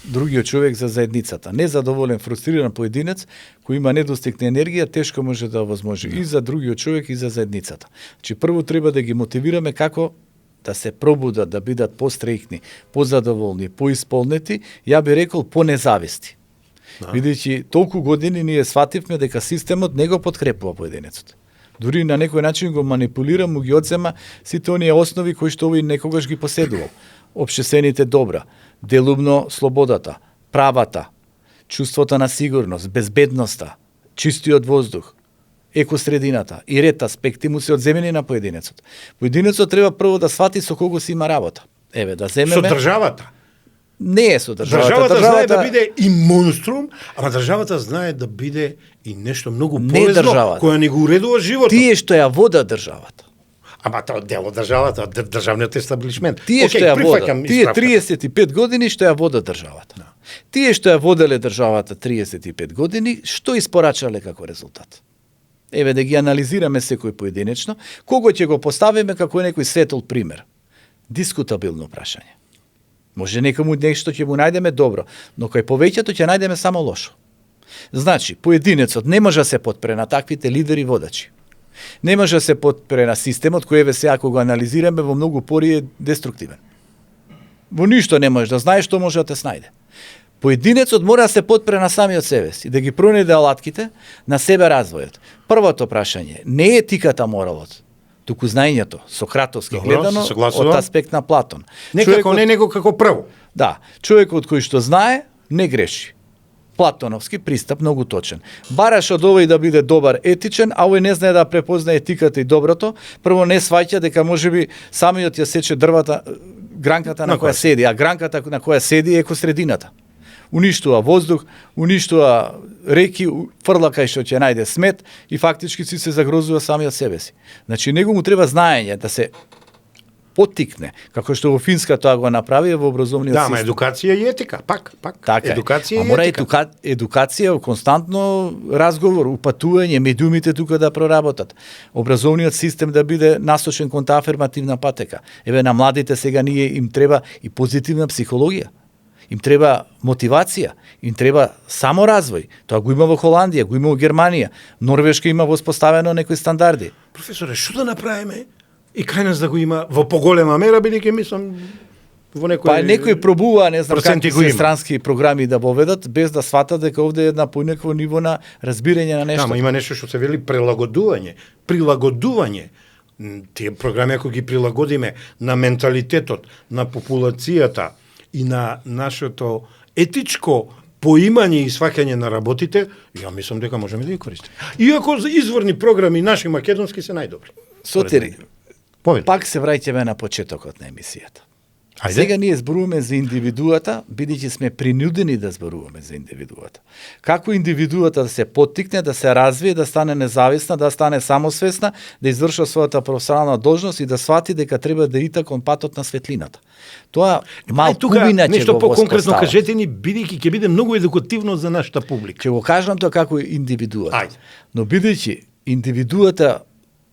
другиот човек, за заедницата. Незадоволен, фрустриран поединец кој има недостиг на енергија, тешко може да овозможи и за другиот човек и за заедницата. Значи прво треба да ги мотивираме како да се пробудат, да бидат пострекни, позадоволни, поисполнети, ја би рекол понезависти. Бидејќи толку години ние свативме дека системот не го подкрепува поединецот. Дури на некој начин го манипулира, му ги одзема сите оние основи кои што овој некогаш ги поседувал. Општествените добра, делумно слободата, правата, чувството на сигурност, безбедноста, чистиот воздух, екосредината и ред аспекти му се одземени на поединецот. Поединецот треба прво да свати со кого си има работа. Еве, да земеме... Со државата. Не е со државата. Државата знае да биде и монструм, ама државата знае да биде и нешто многу Не полезно, државата. која ни го уредува животот. Тие што ја вода државата. Ама тоа дел од државата, државниот естаблишмент. Тие што ја вода, прифаќам тие исправката. 35 години што ја вода државата. Тие што ја воделе државата 35 години, што испорачале како резултат? Еве да ги анализираме секој поединечно, кого ќе го поставиме како некој светол пример? Дискутабилно прашање. Може некому нешто ќе му најдеме добро, но кај повеќето ќе најдеме само лошо. Значи, поединецот не може да се подпре на таквите лидери водачи. Не може да се подпре на системот кој еве сега кога го анализираме во многу пори е деструктивен. Во ништо не можеш да знаеш што може да те снајде. Поединецот мора да се подпре на самиот себе си, да ги пронајде алатките на себе развојот. Првото прашање не е етиката моралот, туку знаењето, сократовски Добро, гледано, се согласувам. од аспект на Платон. Некако не него како прво. Да, човекот кој што знае, не греши. Платоновски пристап, многу точен. Бараш од овој да биде добар, етичен, а овој не знае да препознае етиката и доброто, прво не сваќа дека можеби самиот ја сече дрвата, гранката на која седи, а гранката на која седи е средината. Уништува воздух, уништува реки, фрла кај што ќе најде смет и фактички си се загрозува самиот себе си. Значи, него му треба знаење да се поттикне, како што во Финска тоа го направи во образовниот Да, систем. ама едукација и етика, пак. Така Едукација е. и Мора етика. едукација, константно разговор, упатување, медиумите тука да проработат. Образовниот систем да биде насочен кон таа афирмативна патека. Еве на младите сега ние им треба и позитивна психологија. Им треба мотивација, им треба само развој. Тоа го има во Холандија, го има во Германија. Норвешка има воспоставено некои стандарди. Професоре, што да направиме? И кај нас да го има во поголема мера, бидејќи мислам во некој Па некои пробува, не знам проценти какви го има. странски програми да воведат, без да сватат дека овде е една понекво ниво на разбирање на нешто. Ама има нешто што се вели прилагодување. Прилагодување. Тие програми ако ги прилагодиме на менталитетот, на популацијата и на нашето етичко поимање и сваќање на работите, ја мислам дека можеме да ги користиме. Иако за изворни програми наши македонски се најдобри. Сотири, Повеќе. пак се враќаме на почетокот на емисијата. Ајде. Сега ние зборуваме за индивидуата, бидејќи сме принудени да зборуваме за индивидуата. Како индивидуата да се поттикне, да се развие, да стане независна, да стане самосвесна, да извршува својата професионална должност и да свати дека треба да ита кон патот на светлината. Тоа малкувина ќе нешто го поконкретно воспостава. кажете ни, бидејќи ќе биде многу едукативно за нашата публика. Ќе го кажам тоа како индивидуата. Ајде. Но бидејќи индивидуата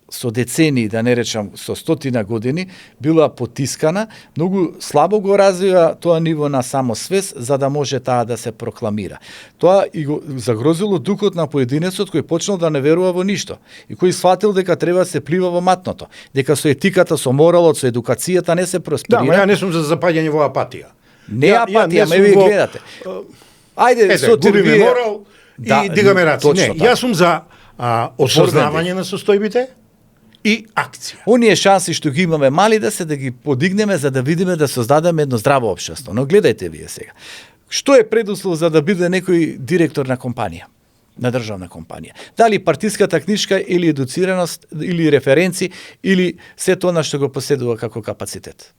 со децении, да не речам со стотина години, била потискана, многу слабо го развива тоа ниво на самосвест за да може таа да се прокламира. Тоа и го загрозило духот на поединецот кој почнал да не верува во ништо и кој сватил дека треба да се плива во матното, дека со етиката, со моралот, со едукацијата не се Да, просперира. ма ја не сум за запаѓање во апатија. Не Ја апатија, не ме ви сум во- гледате. Ајде, Ете, Сотир, губиме вие... морал Да, и дигаме раци. точно Не, така. јас сум за осознавање на состојбите и акција. Оние шанси што ги имаме мали да се да ги подигнеме за да видиме да создадеме едно здраво општество. Но гледајте вие сега. Што е предуслов за да биде некој директор на компанија? На државна компанија. Дали партиската книжка или едуцираност или референци или се тоа на што го поседува како капацитет.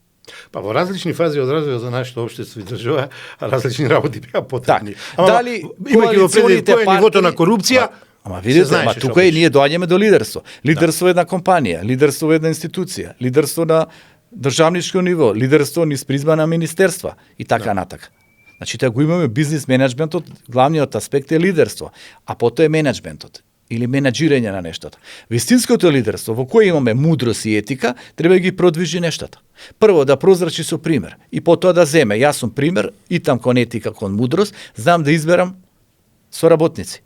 Па во различни фази од развојот за нашето општество и држава, различни работи беа потребни. Так, дали имајќи во предвид коалиционите кој е нивото на партии- корупција, Ама видите, се знаеше ама што тука и беше. ние доаѓаме до лидерство. Лидерство е една компанија, лидерство е една институција, лидерство на државничко ниво, лидерство низ призма на министерства и така натака. Значи, тоа го имаме бизнис менеджментот, главниот аспект е лидерство, а потоа е менеджментот или менаџирање на нештата. Вистинското лидерство, во кое имаме мудрост и етика, треба да ги продвижи нештата. Прво, да прозрачи со пример и потоа да земе. Јас сум пример, итам кон етика, кон мудрост, знам да изберам соработници.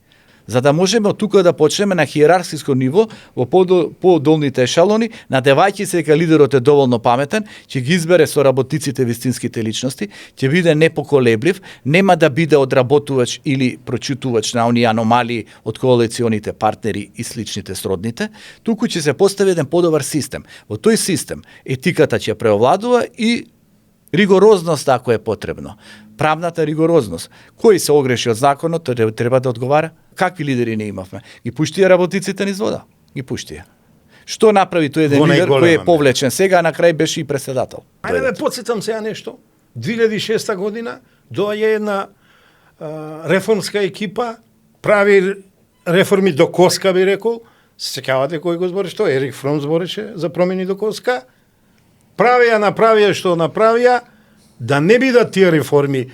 За да можеме од тука да почнеме на хиерархиско ниво, во подолните ешалони, надевајќи се дека лидерот е доволно паметен, ќе ги избере соработниците вистинските личности, ќе биде непоколеблив, нема да биде одработувач или прочитувач на оние аномалии од коалиционите партнери и сличните сродните, туку ќе се постави еден подобар систем. Во тој систем етиката ќе преовладува и ригорозност ако е потребно. Правната ригорозност. Кој се огреши од законот, тој треба да одговара. Какви лидери не имавме? Ги пуштија работниците низ вода. Ги пуштија. Што направи тој еден лидер кој е повлечен сега, а на крај беше и председател? Ајде да потсетам сега нешто. 2006 година доаѓа една реформска екипа, прави реформи до коска, би рекол. Се сеќавате кој го збори што? Ерик Фром збореше за промени до коска. Направија што направија, да не бидат тие реформи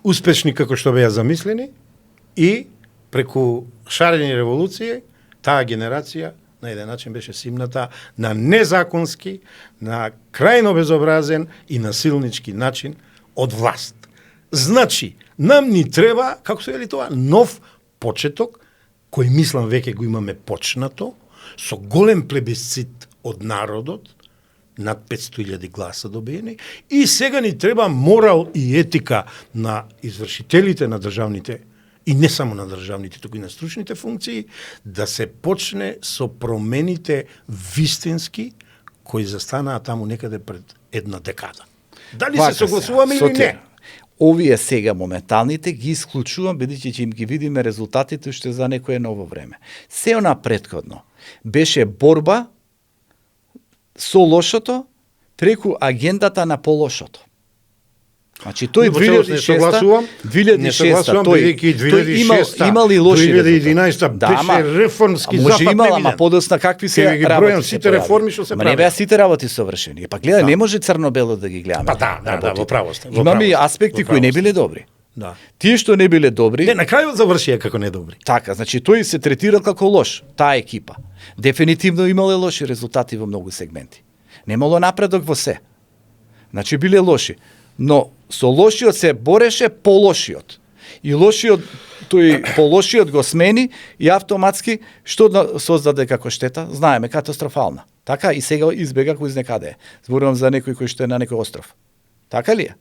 успешни како што беа замислени и преку шарени револуција, таа генерација на еден начин беше симната на незаконски, на крајно безобразен и насилнички начин од власт. Значи, нам ни треба, како се вели тоа, нов почеток, кој мислам веќе го имаме почнато, со голем плебисцит од народот, над 500.000 гласа добиени, и сега ни треба морал и етика на извршителите на државните, и не само на државните, туку и на стручните функции, да се почне со промените вистински, кои застанаа таму некаде пред една декада. Дали се согласуваме или не? Овие сега моменталните ги исклучувам, бидејќи ќе им ги видиме резултатите уште за некое ново време. Се она претходно беше борба со лошото преку агендата на полошото. Значи тој 2006 тој имал и лоши 2011 беше реформски запад невиден. Ама подосна какви се работи сите реформи што се прават. Не беа сите работи совршени. Па гледа, не може црно-бело да ги гледаме. Па да, во право сте. Имаме и аспекти кои не биле добри. Да. Тие што не биле добри... Не, на крајот завршија како недобри. Така, значи тој се третирал како лош, таа екипа. Дефинитивно имале лоши резултати во многу сегменти. Немало напредок во се. Значи биле лоши. Но со лошиот се бореше полошиот. И лошиот, тој полошиот го смени и автоматски што создаде како штета? Знаеме, катастрофална. Така и сега избега кој знекаде. Зборувам за некој кој што е на некој остров. Така ли е?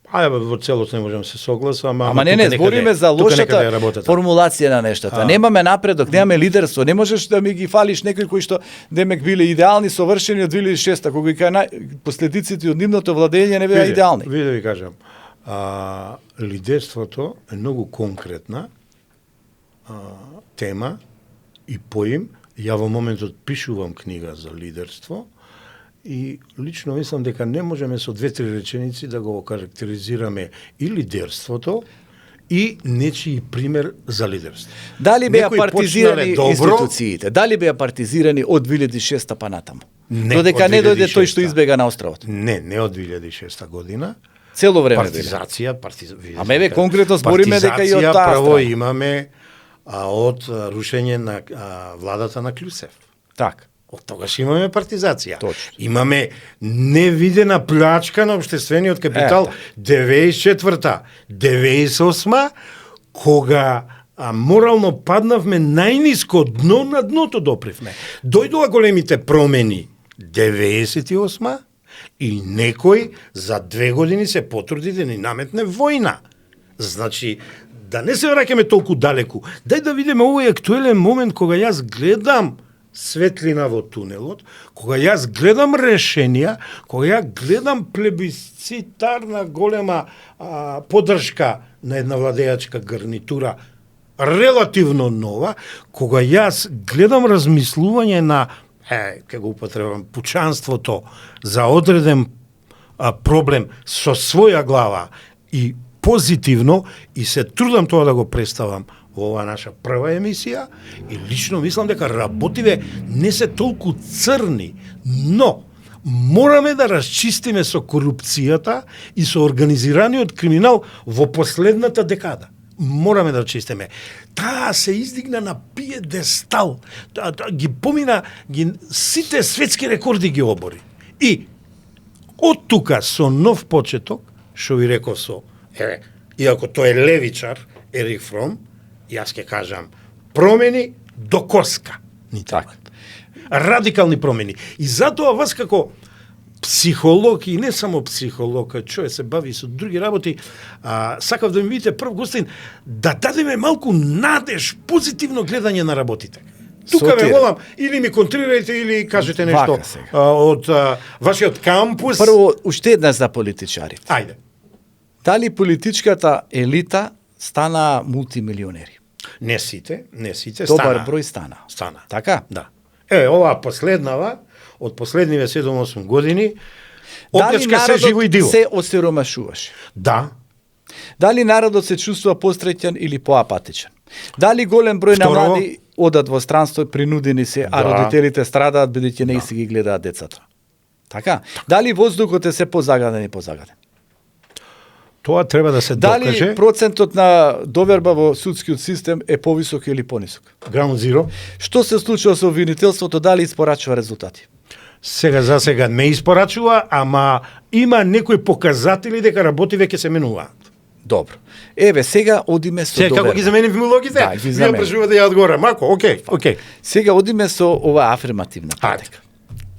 Во целост не можам се согласам, ама не, збориме за лошата формулација на нештата. Немаме напредок, немаме лидерство, не можеш да ми ги фалиш некои кои што демек биле идеални, совршени од 2006, кога последиците од нивното владење не беа идеални. Ви да ви кажам, лидерството е многу конкретна тема и поим. Ја во моментот пишувам книга за лидерство, и лично мислам дека не можеме со 2-3 реченици да го карактеризираме и лидерството и нечии пример за лидерство. Дали беа партизирани институциите? Дали беа партизирани од 2006 па натаму? Додека не дојде тој што избега на островот? Не од 2006 година. Цело време партизација. Ама еве конкретно збориме дека и од таа прво имаме од рушење на владата на Клюсев. Така. Од тогаш имаме партизација. Точно. Имаме невидена плячка на општествениот капитал 94-та, 98-та, кога морално паднавме најниско дно на дното допривме. Дојдоа големите промени 98-та и некој за 2 години се потруди да ни наметне војна. Значи, да не се враќаме толку далеку. Дај да видиме овој актуелен момент кога јас гледам светлина во тунелот, кога јас гледам решенија, кога ја гледам плебисцитарна голема поддршка на една владеачка гарнитура, релативно нова, кога јас гледам размислување на, ке го употребам, пучанството за одреден проблем со своја глава и позитивно, и се трудам тоа да го представам во оваа наша прва емисија, и лично мислам дека работиве не се толку црни, но мораме да расчистиме со корупцијата и со организираниот криминал во последната декада. Мораме да расчистиме. Таа се издигна на пиедестал, ги помина, сите светски рекорди ги обори. И од тука со нов почеток, што ви реков со, иако тој е левичар, Ерик Фром, Јас ќе кажам, промени до коска. Ни Така. Радикални промени. И затоа вас како психолог и не само психолог, човек се бави со други работи, сакав да ми видите прв гостин, да дадеме малку надеж, позитивно гледање на работите. Тука ве молам, или ми контрирајте, или кажете нешто Вака сега. од вашиот кампус. Прво, уште една за политичарите. Ајде. Дали политичката елита стана мултимилионери? Не сите, Добар број стана. Стана. Така? Да. Ова последнава, од последниве 7-8 години, Дали оплечка се живо и диво. се осиромашуваше? Да. Дали народот се чувствува посреќен или поапатичен? Дали голем број на Второ, млади одат во странство, принудени се, а Да. родителите страдаат бидејќи не си ги гледаат децата? Така? Дали воздухот е се позагаден и позагаден? Тоа треба да се Дали докаже. процентот на доверба во судскиот систем е повисок или понисок? Ground Zero. Што се случува со обвинителството, дали испорачува резултати? Сега за сега не испорачува, ама има некои показатели дека работи веќе се менуваат. Добро. Еве, сега одиме со Сега како доверба. ги заменив милогите? Да, ги Вие заменив. прашувате ја одговорам. Ако, окей. Сега одиме со ова афирмативна Ајде. пратека.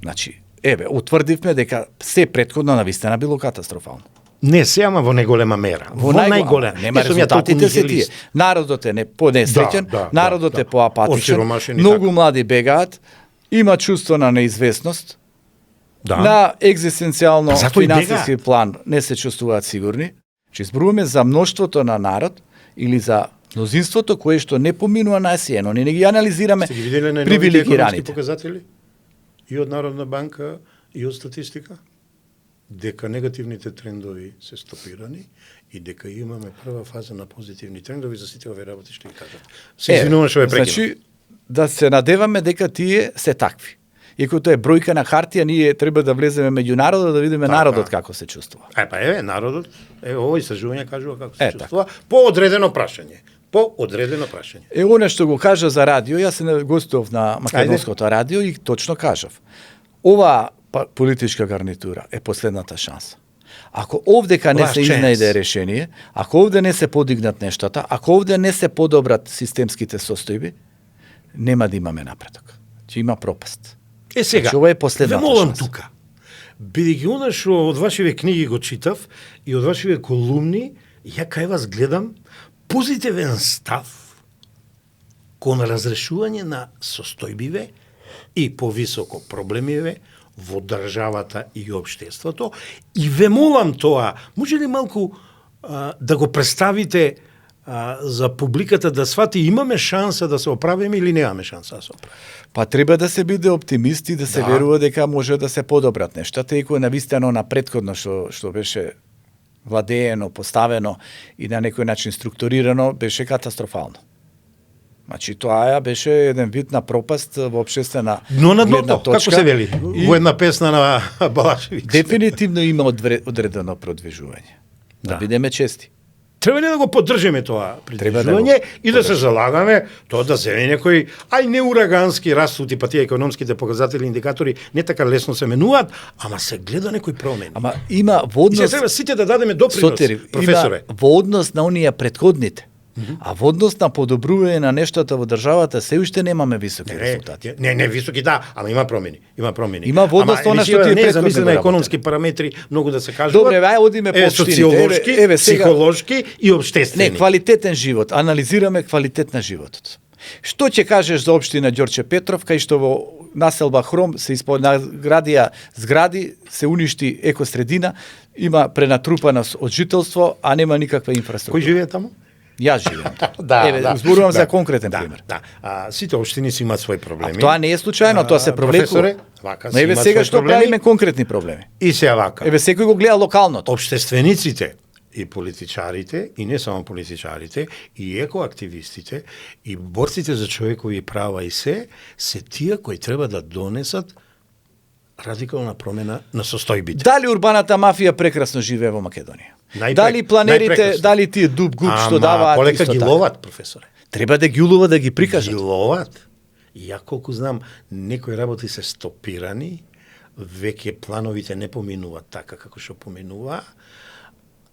Значи, еве, утврдивме дека се претходно навистина било катастрофално. Не се, ама во неголема мера. Во најголема. Нема резултатите се тие. Народот е понесреќен, Да, народот да. е поапатичен, Осиромашен и многу така. млади бегаат, има чувство на неизвестност, Да. на екзистенцијално Затоа и финансиски бегаат. план не се чувствуваат сигурни. Че зборуваме за мноштвото на народ или за мнозинството кое што не поминува најсиено. Ние не ги анализираме Сте ги виделе најновите економски привилегираните. показатели? И од Народна банка, и од статистика? Дека негативните трендови се стопирани и дека имаме прва фаза на позитивни трендови, за сите овие работи што ги кажат. Се извинувам што ве прекинав. Значи, да се надеваме дека тие се такви. Иако тоа е бројка на хартија, ние треба да влеземе меѓу народот, да видиме Така. народот како се чувствува. Еве, народот, овој истражување кажува како се Така. чувствува по одредено прашање. По одредено прашање. Оне што го кажа за радио, јас се гостував на македонското радио и точно кажав. Ова политичка гарнитура е последната шанса. Ако овдека не Last се chance. изнајде решение, ако овде не се подигнат нештата, ако овде не се подобрат системските состојби, нема да имаме напредок. Ќе има пропаст. Сега, Значи, ова е последната ве молам шанса. тука. Бидејќи она што од вашиве книги го читав и од вашиве колумни, ја кај вас гледам позитивен став кон разрешување на состојбиве и повисоко проблемиве во државата и општеството. И ве молам тоа, може ли малку да го представите за публиката да свати имаме шанса да се оправиме или немаме шанса да се оправиме? Па треба да се биде оптимист и да се Да. верува дека може да се подобрат нештата, иако навистено на претходно што беше владеено, поставено и на некој начин структурирано, беше катастрофално. Значи тоа беше еден вид на пропаст во општествена Но на гледна дното, како точка. се вели, И во една песна на Балашевич. дефинитивно има одредено продвижување. Да Да. бидеме чести. Треба ли да го поддржиме тоа Треба да придвижување го и да се залагаме тоа да земе некои, не урагански растути, па тие економските показатели, индикатори не така лесно се менуваат, ама се гледа некои промени. Ама има во И се однос треба сите да дадеме допринос, Сотери, професоре. има во однос на оние претходните. А во однос на подобрување на нештата во државата се уште немаме високи резултати. Не, високи да, ама има промени. Има промени. Има во однос на она што тие не претходно замисли го на работеле. економски параметри многу да се кажува. Добре, ај одиме по општините. социолошки, Еве сега- психолошки и обштествени. Не, квалитетен живот. Анализираме квалитет на животот. Што ќе кажеш за општина Ѓорче Петров, кај што во населба Хром се наградија згради, се уништи екосредина, има пренатрупаност од жителство, а нема никаква Кој инфраструктура. живее таму? Јас живеам. Еве, зборувам за конкретен пример. Да. Сите општини си имаат свои проблеми. Тоа не е случајно, тоа се провлекува. Професоре, вака Но си еве имаат сега свои што проблеми. правиме конкретни проблеми. И се вака. Еве секој го гледа локалното. Обштествениците и политичарите, и не само политичарите, и екоактивистите, и борците за човекови права и се тие кои треба да донесат радикална промена на состојбите. Дали урбаната мафија прекрасно живее во Македонија? Најпрек- Дали планерите, најпрекрасно. дали тие дуб гуп што даваат полека исто ги така? ловат, професоре. Треба да ги улова да ги прикажат. Ги ловат. И ја колку знам, некои работи се стопирани, веќе плановите не поминуваат така како што поминува,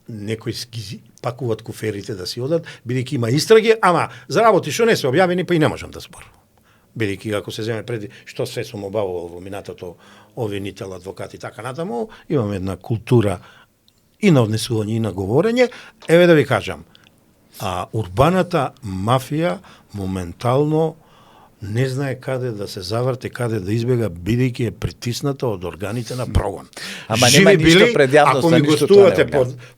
некои ги пакуваат куферите да си одат, бидејќи има истраги, ама за работи што не се објавени, па и не можам да зборувам. Бидејќи ако се земе преди што се сум обавувал во минатото, обвинител, адвокат и така натаму, имаме една култура и на однесување и на говорење. Еве да ви кажам, урбаната мафија моментално не знае каде да се заврте, каде да избега, бидејќи е притисната од органите на прогон. Ама нема ништо пред јавноста, ако ми гостувате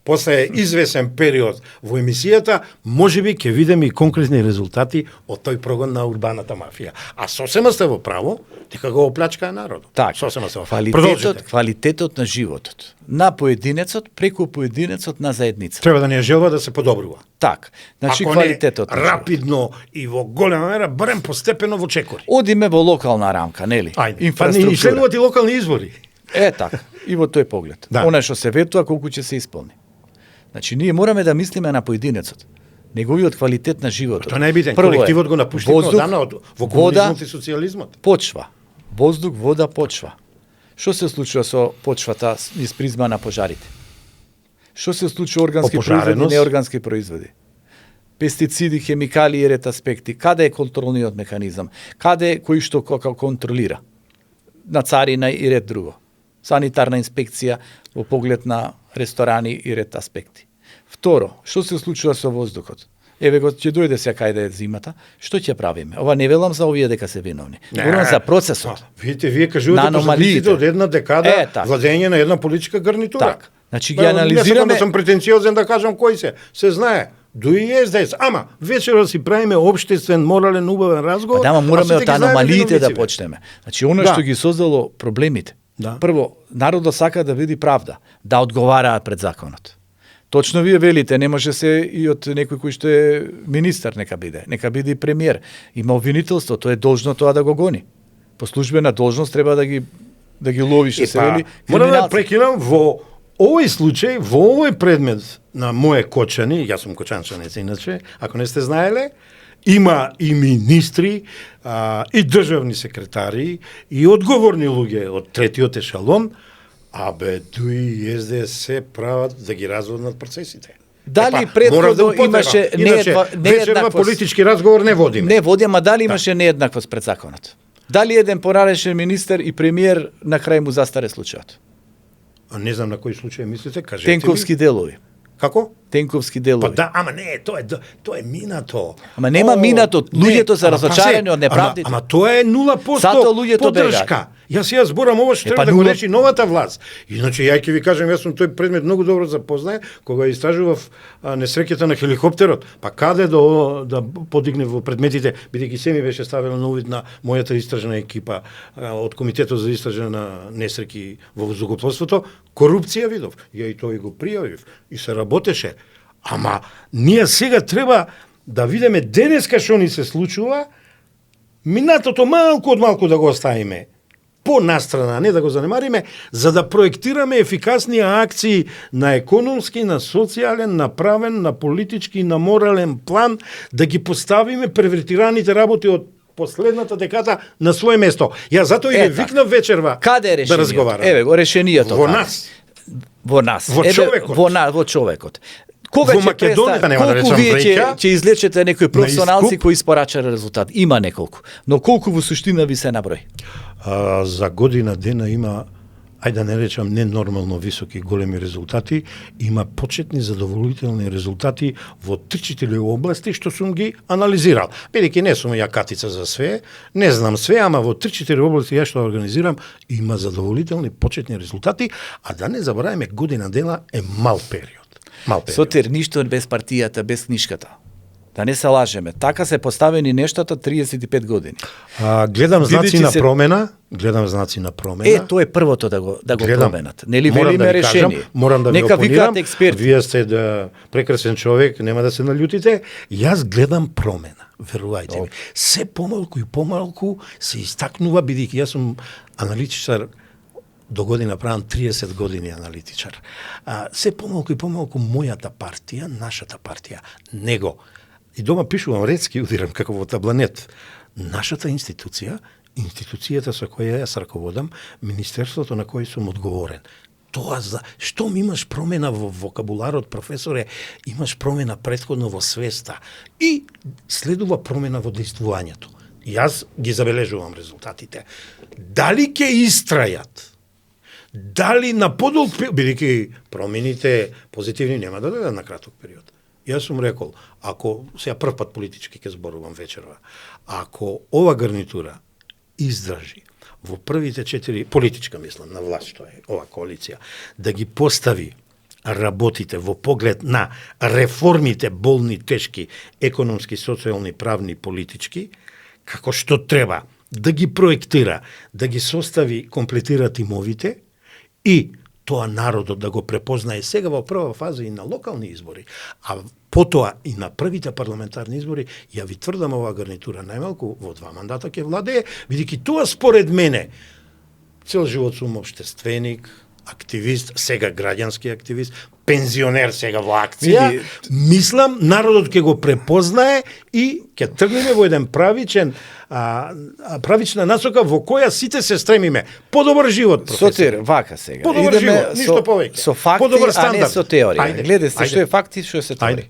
после извесен период во емисијата, можеби ќе видиме и конкретни резултати од тој прогон на урбаната мафија. А сосема сте во право, дека го оплачкаа народот. Така, сосема сте во право. Квалитетот на животот, на поединецот, преку поединецот на заедница. Треба да не желба да се подобрува. Так, значи ако квалитетот не рапидно и во голема мера, барем постепено во чекори. Одиме во локална рамка, нели? Ајде, па не следуваат и локални избори. Така, и во тој поглед. Да. Она што се ветува, колку ќе се исполни. Значи, ние мораме да мислиме на поединецот. Неговиот квалитет на животот. Тоа не е битен, колективот го напуштивме одамна во комунизмот и социјализмот. Почва, воздух, вода, почва. Што се случува со почвата низ призма на пожарите? Што се случува органски производи и неоргански производи? Пестициди, хемикали и ред аспекти. Каде е контролниот механизам? Каде е кој што контролира? На царина и ред друго. Санитарна инспекција во поглед на ресторани и ред аспекти. Второ, што се случува со воздухот? Еве го ќе дојде сега кај да е зимата, што ќе правиме? Ова не велам за овие дека се виновни. Говорам за процесот. Видите, вие кажувате последиците од една декада владење на една политичка гарнитура. Так. Значи ги анализираме. Не сум претенциозен да кажам кои се знае. Дуи СДС. Ама вечера си правиме општествен, морален, убавен разговор. Да, мораме од аномалиите да почнеме. Значи она што ги создало проблемите. Прво, народот сака да види правда, да одговараат пред законот. Точно вие велите, не може се и од некој кој што е министар нека биде и премиер. Има обвинителство, тоа е должно тоа да го гони. По службена должност треба да ги ловиш, се вели. Морам да прекинам во овој случај, во овој предмет на моje кочани, јас сум кочанчанец иначе, ако не сте знаеле, има и министри, и државни секретари, и одговорни луѓе од третиот ешалон, дуи СДС се прават да ги разводнат процесите. Дали претходно имаше нееднаквост? Политички разговор не водиме. Не водиме, а дали имаше нееднаквост пред законот? Дали еден понарешен министер и премиер на крај му застаре случајот? Не знам на кој случај мислите, кажете Тенковски делови. Како? Тенковски делови. Па да, ама не, тоа е минато. Ама нема минато, луѓето се разочарани од неправдите. Ама тоа е 0% поддршка. Јас зборам ова што треба да го реши новата власт. Иначе ја ќе ви кажам, јас сум тој предмет многу добро запознае кога истражував несреќата на хеликоптерот. Па каде да подигне во предметите, бидејќи се ми беше ставено на увид на мојата истражна екипа од комитетот за истражање на несреќи во воздухопловството, корупција видов. Ја и тој го пријавив и се работеше. Ама ние сега треба да видиме денеска што ни се случува, минатото малку од малку да го оставиме по настрана, не да го занемариме, за да проектираме ефикасни акции на економски, на социјален, на правен, на политички, на морален план, да ги поставиме превертираните работи од последната декада на своје место. Ја затоа и викнав вечерва да разговарам. Еве го решението. Во нас. Во нас. Во човекот. Во човекот. Кога во Македонија, нема да речам вие ќе излечете некои професионалци кои испорачале резултат? Има неколку. Но колку во суштина ви се наброј? За година дена има, ајде да не речам ненормално високи големи резултати, има почетни задоволителни резултати во 3-4 области што сум ги анализирал. Бидејќи не сум ја катица за све, не знам све, ама во 3-4 области ја што организирам има задоволителни почетни резултати, а да не забораваме година дена е мал период. Сотир, ништо без партијата, без книшката. Да не се лажеме. Така се поставени нештата 35 години. Гледам знаци на промена. Тоа е првото да го променат. Нели велиме решение. Морам да нека ви викаат експерти. Вие сте прекрасен човек, нема да се налютите. Јас гледам промена. Верувајте ми. Се помалку и помалку се истакнува, бидејќи јас сум аналитичар до година правам 30 години аналитичар. Се помалку и помалку мојата партија, нашата партија, него. И дома пишувам редски, удирам како во табланет. Нашата институцијата со која јас раководам, министерството на кој сум одговорен. Тоа за штом имаш промена во вокабуларот, професоре, имаш промена претходно во свеста и следува промена во действувањето. Јас ги забележувам резултатите. Дали ќе истрајат? Дали на подолг, бидејќи промените позитивни нема да дојдат на краток период. Јас сум рекол, ако сега прв пат политички ќе зборувам вечерва, ако ова гарнитура издржи во првите 4 политичка мислам на власт што е ова коалиција, да ги постави работите во поглед на реформите болни, тешки, економски, социјални, правни, политички, како што треба да ги проектира, да ги состави, комплетира тимовите и тоа народот да го препознае сега во прва фаза и на локални избори, а потоа и на првите парламентарни избори, ја ви тврдам оваа гарнитура најмалку во 2 мандата ќе владее, бидејќи тоа според мене цел живот сум општественик, активист, сега граѓански активист, пензионер сега во акција, мислам народот ќе го препознае и ќе тргнеме во еден правична насока во која сите се стремиме. Подобар живот, професор. Сотир, вака сега. Подобар живот, ништо повеќе. Со факти, подобар а стандард. не со теорија. Ајде, Гледај се што е факти, што се теорија.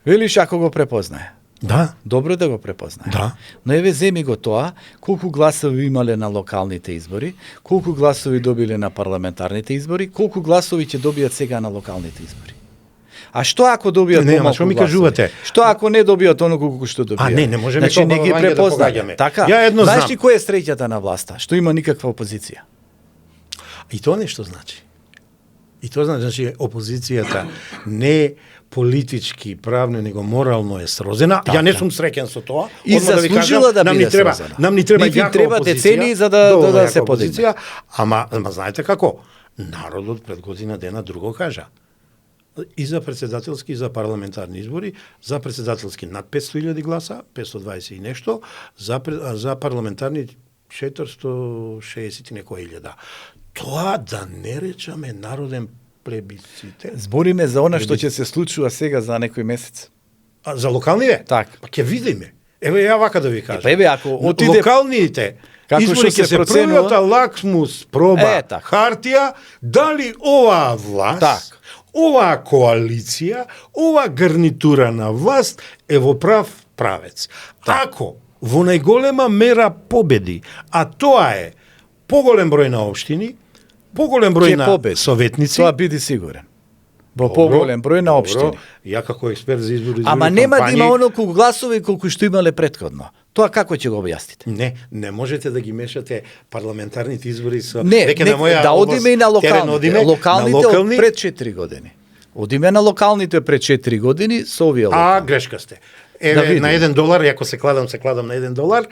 Велиш ако го препознае. Да. Добро да го препознае. Да. Но еве земи го тоа, колку гласови имале на локалните избори, колку гласови добиле на парламентарните избори, колку гласови ќе добијат сега на локалните избори. А што ако добијат Не, помалку што ми гласови? кажувате? Што ако не добијат оноку колку што добијат? Не можеме значи, не ги тоа да препознаја. погаѓаме. Така. Ја едно Знаеш знам. ли која е среќата на власта? Што има никаква опозиција. И тоа нешто значи. И тоа значи опозицијата не политички, правно, него морално е срозена. Така. Ја не сум среќен со тоа. И Одма ви заслужила да нам биде ни треба, срозена. нам ни треба Нив им јака треба опозиција, децении за да доволно се јака подигне. опозиција, ама знаете како? Народот пред година дена друго кажа. И за председателски и за парламентарни избори, за председателски над 500.000 гласа, 520 и нешто, за парламентарни 460 и некоја илјада. Тоа да не речеме народен плебисцитет. Збориме за она што ќе се случува сега за некој месец. А за локалните? Так. Па ќе видиме. Еве ја вака да ви кажам. Па еве ако отиде локалните како избори што ќе се се проценува- првата лакмус проба така. хартија дали оваа власт, Так. оваа коалиција, оваа гарнитура на власт е во прав правец. Ако во најголема мера победи, а тоа е поголем број на општини, поголем број ќе на победи. советници, Тоа биди сигурен. Во поголем број на општини. Ја како експерт за избори, Ама нема да има оноку гласови колку што имале претходно. Тоа како ќе го објасните? Не можете да ги мешате парламентарните избори со Не, веќе на моја да одиме и на терен локалните. одиме, Локалните на локални, од пред 4 години. Одиме на локалните пред 4 години со овие а локални. грешка сте. Да Еве видиме. на $1, ако се кладам на $1,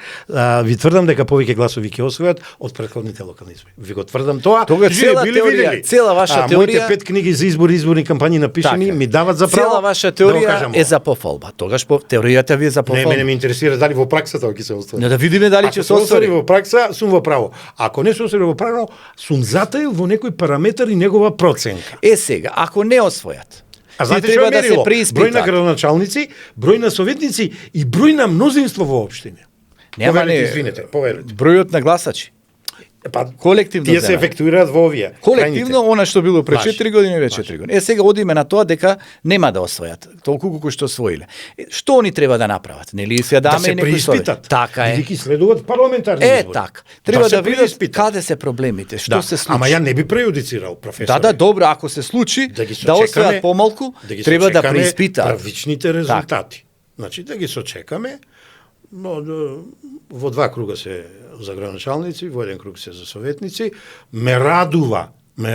ви тврдам дека повеќе гласови ќе освојат од претходните локални избори. Ви го тврдам тоа. Тога Живе цела били теорија, видели. цела ваша Моите теорија- 5 книги за изборни кампањи напишани Така. ми дават за право. Цела ваша да го теорија кажам е ова. за пофалба. Тогаш теоријата ви е за Не, пофалба. мене ме интересира дали во праксата ќе се оствари. Не, да видиме дали ќе Ако се оствари. во пракса, сум во право. Ако не се оствари во право, сум затаил во некој параметар и негова проценка. Сега, ако не освојат, А знаете што треба е да се мерило? Број на преиспитаат. градоначалници, број на советници и број на мнозинство во општина. Нема не. Извинете, поверете. Бројот на гласачи. Па Колективно тие се земање. ефектуираат во овие. Колективно крајните. она што било пред Важи. 4 години веќе 4 години. Сега одиме на тоа дека нема да освојат толку колку што освоиле. Што они треба да направат? Нели се Да даме се некој совет? преиспитат. Така е. Бидејќи следуваат парламентарни избори. Така. Треба се да видат преиспитат. каде се проблемите, што се случи. Ама ја не би преюдицирал, професор. Да, добро, ако се случи да ги освојат сочекаме- помалку, да ги треба да сочекаме преиспитаат. првичните резултати. Значи да ги сочекаме, но во 2 круга се за градоначалници, во 1 круг се за советници. Ме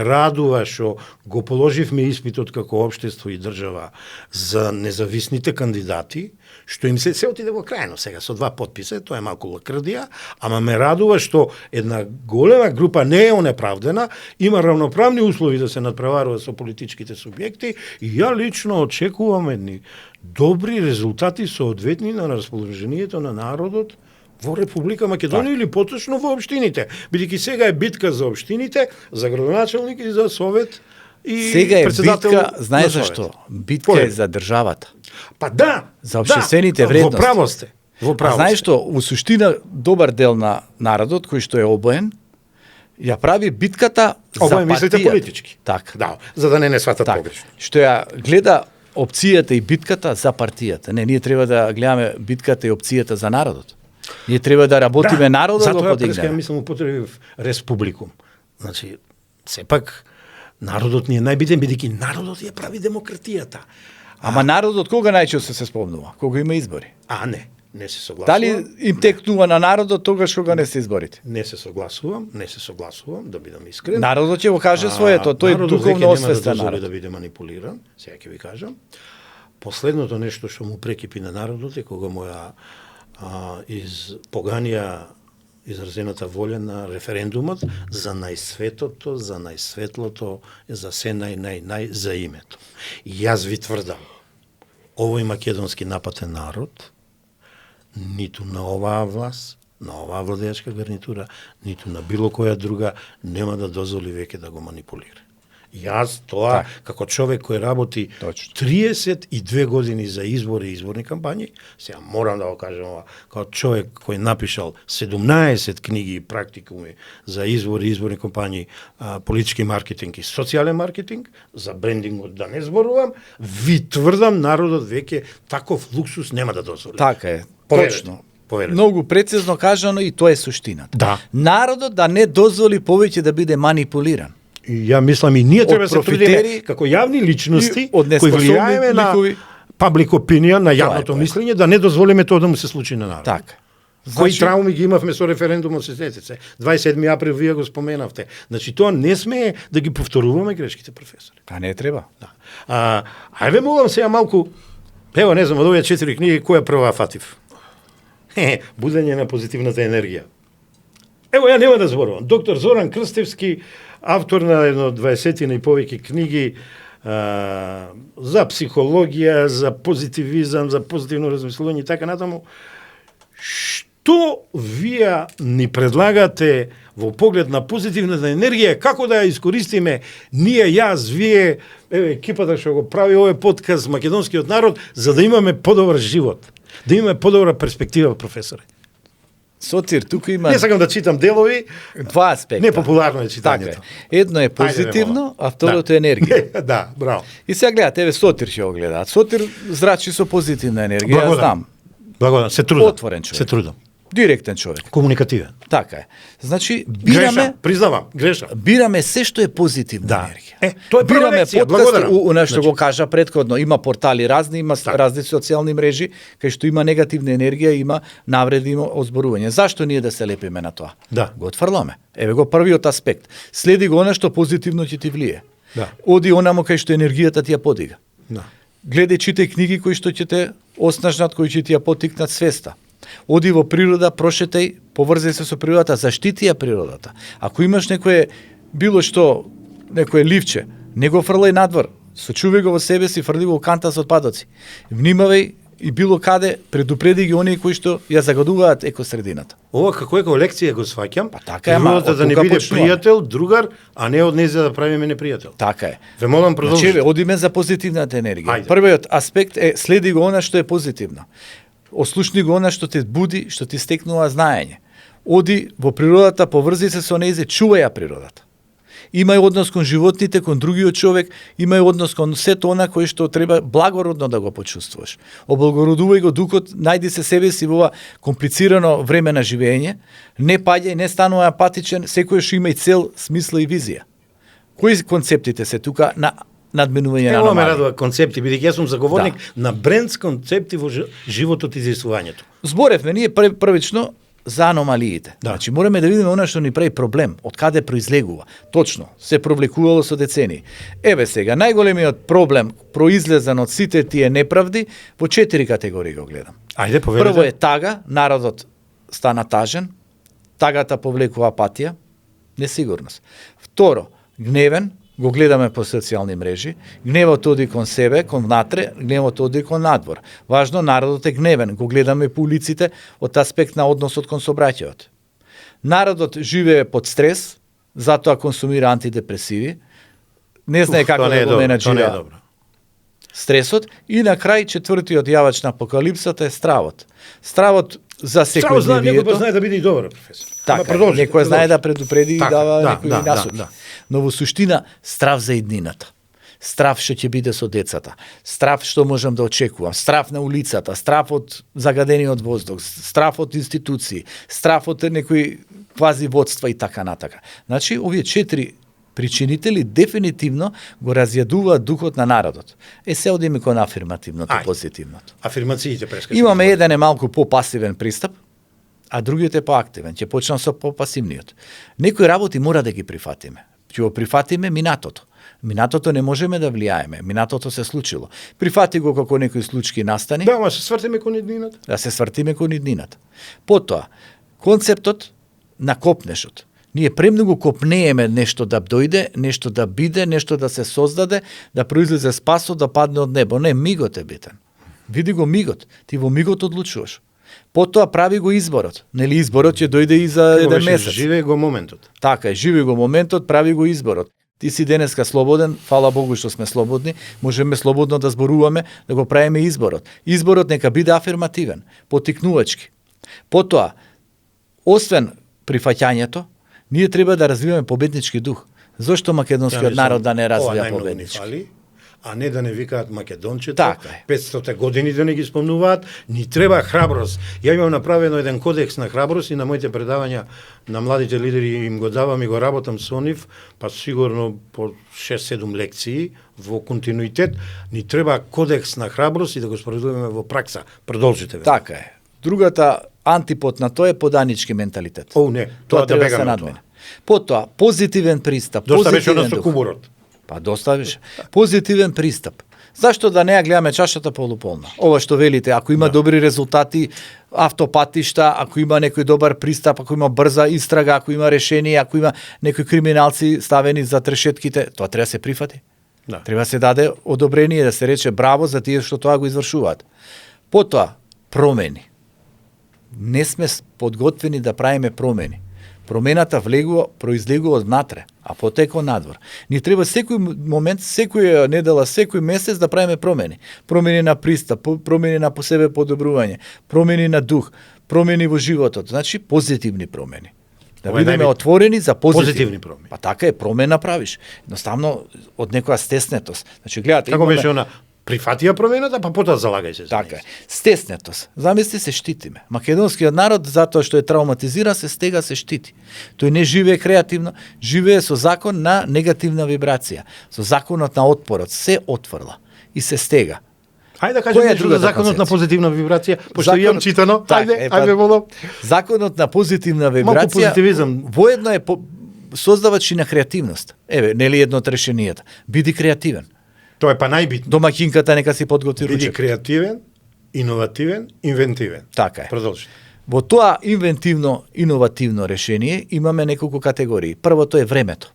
радува што го положивме испитот како општество и држава за независните кандидати, што им се отиде во крајно сега со 2 потписа, тоа е малку лакрдија, ама ме радува што една голема група не е онеправдена, има равноправни услови да се надпреварува со политичките субјекти и ја лично очекувам едни добри резултати соодветни на расположението на народот во Република Македонија или поточно во општините. Бидејќи сега е битка за општините, за градоначалник и за совет и Сега е председател битка, знае на совет. зашто? Битка е за државата. Па да, За општествените да, вредности. Во право сте. Во право А знаеш сте. што, у суштина добар дел на народот кој што е обоен ја прави битката Ова за е мислите партијата. политички. Така. Да, за да не сватат Така. погрешно. Што ја гледа опцијата и битката за партијата. Не, ние треба да гледаме битката и опцијата за народот. Ние треба да работиме народот да го затоа преска ја подигнеме. мислам употребив республикум. Значи, сепак народот ни е најбитен, бидејќи народот ја прави демократијата. Ама народот кога најчесто се спомнува? Кога има избори? Не се согласувам. Дали им текнува на народот тогаш кога не се изборите? Не се согласувам, да бидам искрен. Народот ќе го каже своето, тој е народот духовно веќе освестен нема да народ. дозволи да биде манипулиран, сега ќе ви кажам. Последното нешто што му прекипи на народот е кога му ја поганија изразената волја на референдумот за најсветото, за најсветлото, за се нај за името. И јас ви тврдам, овој македонски напатен народ, ниту на оваа власт, на оваа владеачка гарнитура, ниту на било која друга, нема да дозволи веќе да го манипулира. Јас тоа, како човек кој работи Точно. 32 години за избори и изборни кампањи, сега морам да го кажам ова, како човек кој напишал 17 книги и практикуми за избори и изборни кампањи, политички маркетинг и социјален маркетинг, за брендингот да не зборувам, ви тврдам народот веќе таков луксус нема да дозволи. Така е, Поверете, точно. поверете. Многу прецизно кажано и тоа е суштината. Да. Народот да не дозволи повеќе да биде манипулиран. И ја мислам и ние треба да се трудиме профитери како јавни личности и од кои неспособни влијаеме на ликови. паблик опинион, на јавното тоа е. мислење, да не дозволиме тоа да му се случи на народ. Така. Кои трауми ги имавме со референдумот, се сетите. 27 април вие го споменавте. Значи тоа не сме да ги повторуваме грешките, професори. Па не треба. Да. Ајде молам сега малку, ево не знам, од овие 4 книги која прва фатив? Будење на позитивната енергија. Ево ја нема да зборувам. Доктор Зоран Крстевски, автор на едно 20 и повеќе книги за психологија, за позитивизам, за позитивно размислување и така натаму. Што вие ни предлагате во поглед на позитивната енергија, како да ја искористиме ние, јас, вие, екипата што го прави овој подкаст Македонскиот народ, за да имаме подобар живот, да имаме подобра перспектива, професоре? Социр, тука има Не сакам да читам делови, два аспекта. непопуларно е Така читањето. е. Едно е позитивно, а второто е енергија. Да, браво. И сега гледате, еве Сотир ќе го гледаат. Сотир зрачи со позитивна енергија, ја знам. Благодан, се трудам. Отворен човек. Се трудам. Директен човек. Комуникативен. Така е. Значи, Грешам, признавам, грешам. бираме се што е позитивна Да. енергија. Тоа е прва Бираме лекција, подкаст, благодарам. у нешто Значи- го кажа претходно, има портали разни, има Така. разни социјални мрежи, кај што има негативна енергија, има навреди, има озборување. Зашто ние да се лепиме на тоа? Да. Го отфрламе. Еве го првиот аспект. Следи го она што позитивно ќе ти влие. Да. Оди онамо кај што енергијата ти ја подига. Да. Гледај, читај книги кои што ќе те оснажнат, кои ќе ти ја потикнат свеста. Оди во природа, прошетај, поврзај се со природата, заштити ја природата. Ако имаш некое било што, некое ливче, не го фрлај надвор, сочувај го во себе си, фрли го у канта со отпадоци. Внимавај и било каде, предупреди ги оние кои што ја загадуваат екосредината. Ова како лекција го сваќам. Па така е, ама, Природата од да не тука биде почнуваме. пријател, другар, а не од нејзе да правиме непријател. Така е. Ве молам Значи, продолжи. еве, одиме за позитивната енергија. Ајде. Првиот аспект е следи го она што е позитивно. Ослушни го она што те буди, што ти стекнува знаење. Оди во природата, поврзи се со нејзе, чувај ја природата. Имај однос кон животните, кон другиот човек, имај однос кон сето она кој што треба благородно да го почувствуваш. Облагородувај го духот, најди се себе си во ова комплицирано време на живење, не паѓај, не станувај апатичен, секојаш имај цел, смисла и визија. Кои концептите се тука на надменување на Ова ме аномалии? радува концепти, бидејќи јас сум заговорник на бренд концепти во животот и израствувањето. Зборевме ние првично за аномалиите. Да. Значи мораме да видиме она што ни прави проблем, од каде произлегува. Точно, се провлекувало со децении. Еве сега, најголемиот проблем произлезан од сите тие неправди во 4 категории го гледам. Ајде, поведете. Прво е тага, народот стана тажен, тагата повлекува апатија, несигурност. Второ, гневен, го гледаме по социјални мрежи, гневот оди кон себе, кон внатре, гневот оди кон надвор. Важно, народот е гневен, го гледаме по улиците од аспект на односот кон собраќајот. Народот живее под стрес, затоа консумира антидепресиви, не знае како да го менаџира стресот, и на крај четвртиот јавач на апокалипсата е стравот. Стравот за Само знае, некој секојдневието. па знае да биде и добар професор. Ама Така, продолжите, некој знае да продолжите. предупреди и Така, дава да, некои да, насоки. да. Но во суштина страв за иднината. Страв што ќе биде со децата, страв што можам да очекувам, страв на улицата, страв од загадениот воздух, страв од институции, страв од некои квази водства и така натака. Значи, овие 4 причинители дефинитивно го разјадуваат духот на народот. Се одиме кон афирмативното, Ајде. позитивното. Афирмациите прескачаме. Имаме еден е малку попасивен пристап, а другиот е поактивен. Ќе почнам со попасивниот. Некои работи мора да ги прифатиме. Ќе го прифатиме минатото. Минатото не можеме да влијаеме. Минатото се случило. Прифати го како некои случки настани, Да, ама се свртиме кон еднината. да се свртиме кон иднината. Потоа, концептот на копнешот. Ние премногу копнееме нешто да дојде, нешто да биде, нешто да се создаде, да произлезе спасот, да падне од небо. Не, мигот е битен. Види го мигот. Ти во мигот одлучуваш. Потоа прави го изборот. Нели изборот ќе дојде и за еден месец. Живее го моментот. Така е, живи го моментот, прави го изборот. Ти си денеска слободен, фала Богу што сме слободни, можеме слободно да зборуваме, да го правиме изборот. Изборот нека биде афирмативен, потикнувачки. Потоа, освен прифаќањето, ние треба да развиваме победнички дух. Зошто македонскиот народ да не развија победнички? Фали, а не да не викаат македончето, Така е. 500 години да не ги спомнуваат, ни треба храброст. Ја имам направено еден кодекс на храброст и на моите предавања на младите лидери им го давам и го работам со нив, па сигурно по 6-7 лекции во континуитет, ни треба кодекс на храброст и да го спроведуваме во пракса. Продолжите. Така е. Другата антипод на тоа е поданички менталитет. О, не, тоа да треба бегаме се од надмине. Потоа, позитивен пристап, Доста беше позитивен оно со дух. кубурот. Па доста беше. Позитивен пристап. Зашто да не ја гледаме чашата полуполна? Ова што велите, ако има добри резултати, автопатишта, ако има некој добар пристап, ако има брза истрага, ако има решение, ако има некои криминалци ставени за трешетките, тоа треба да се прифати. Да. Треба да се даде одобрение, да се рече браво за тие што тоа го извршуваат. Потоа, промени. Не сме подготвени да правиме промени. Промената влегува, произлегува од внатре, а потеко надвор. Ни треба секој момент, секоја недела, секој месец да правиме промени. Промени на пристап, промени на по себе подобрување, промени на дух, промени во животот, значи позитивни промени. Да Ова е бидеме најбитно. отворени за Позитивни промени. Па така е, промена правиш. Едноставно од некоја стеснетост. Значи гледате, Како имаме- беше она? Прифатија промената, па потоа залагај се. за Така е. неја. Стеснетост. Замисли се штитиме. Македонскиот народ, затоа што е травматизиран, се стега, се штити. Тој не живее креативно, живее со закон на негативна вибрација. Со законот на отпорот. Се отврла и се стега. Ајде да Која кажеме е нешто за другата законот на концепција? позитивна вибрација, пошто имам читано. Така, Ајде, па, ајде молам. Законот на позитивна Малку вибрација позитивизам. воедно е создавач и на креативност. Еве, нели едно од решенијата. Биди креативен. Тоа е па најбитно. Домаќинката нека си подготви Биди ручек. креативен, иновативен, инвентивен. Така е. Продолжи. Во тоа инвентивно, иновативно решение имаме неколку категории. Првото е времето.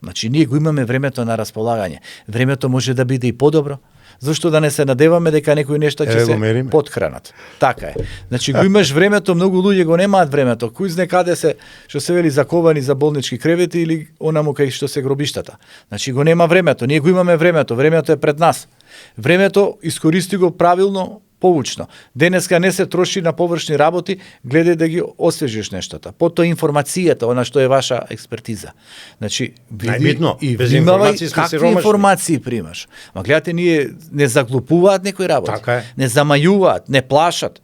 Значи, ние го имаме времето на располагање. Времето може да биде и подобро. Зошто да не се надеваме дека некои нешта ќе Еве го се мериме. потхранат. Така е. Значи, го имаш времето, многу луѓе го немаат времето. Кој знае каде се, што се вели, заковани за болнички кревети или онаму кај што се гробиштата. Значи, го нема времето. Ние го имаме времето. Времето е пред нас. Времето искористи го правилно, поучно. Денеска не се троши на површни работи, гледај да ги освежиш нештата. Потоа информацијата, она што е ваша експертиза. Значи, види Најбитно, и без внимавај информации сме какви сиромашни. информации примаш. Ма гледате, ние не заглупуваат некои работи. Така е. Не замајуваат, не плашат,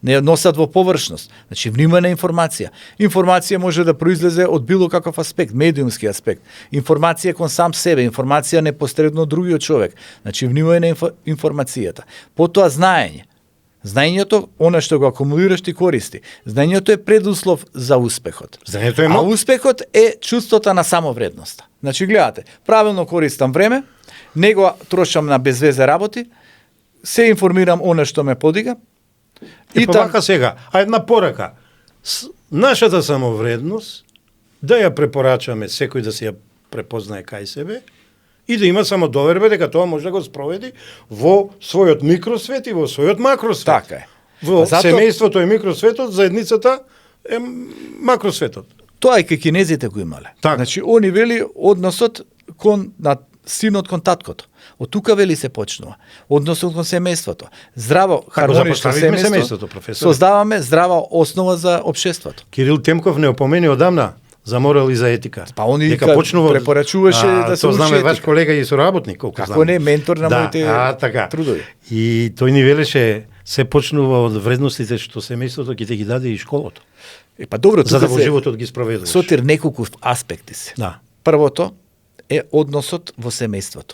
не носат во површност. Значи, внимај на информација. Информација може да произлезе од било каков аспект, медиумски аспект. Информација кон сам себе, информација непосредно од другиот човек. Значи, внимај на информацијата. Потоа знаење. Знаењето, она што го акумулираш ти користи. Знаењето е предуслов за успехот. Знаењето е А мок. успехот е чувството на самовредност. Значи, гледате, правилно користам време, не го трошам на безвезе работи, се информирам она што ме подига, И па вака сега, а една порака. Нашата самовредност, да ја препорачаме секој да се ја препознае кај себе и да има само доверба дека тоа може да го спроведи во својот микросвет и во својот макросвет. Така е. Во А зато- семејството е микросветот, заедницата е макросветот. Тоа и кај кинезите го имале. Така. Значи, они вели односот кон на синот кон таткото. Од тука вели се почнува. Односот кон семејството. Здраво, хармонично запоставивме семејство. семејството, професоре. Создаваме здрава основа за општеството. Кирил Темков не опомени одамна за морал и за етика. Па он и дека почнува препорачуваше да се тоа знаме учи ваш етика. колега и соработник, колку Како знам. не, ментор на моите така. трудови. И тој ни велеше се почнува од вредностите што семејството ќе те ги даде и школото. Па добро, За да тука во се животот ги спроведуваш. сотир неколку аспекти се. Да. Првото е односот во семејството.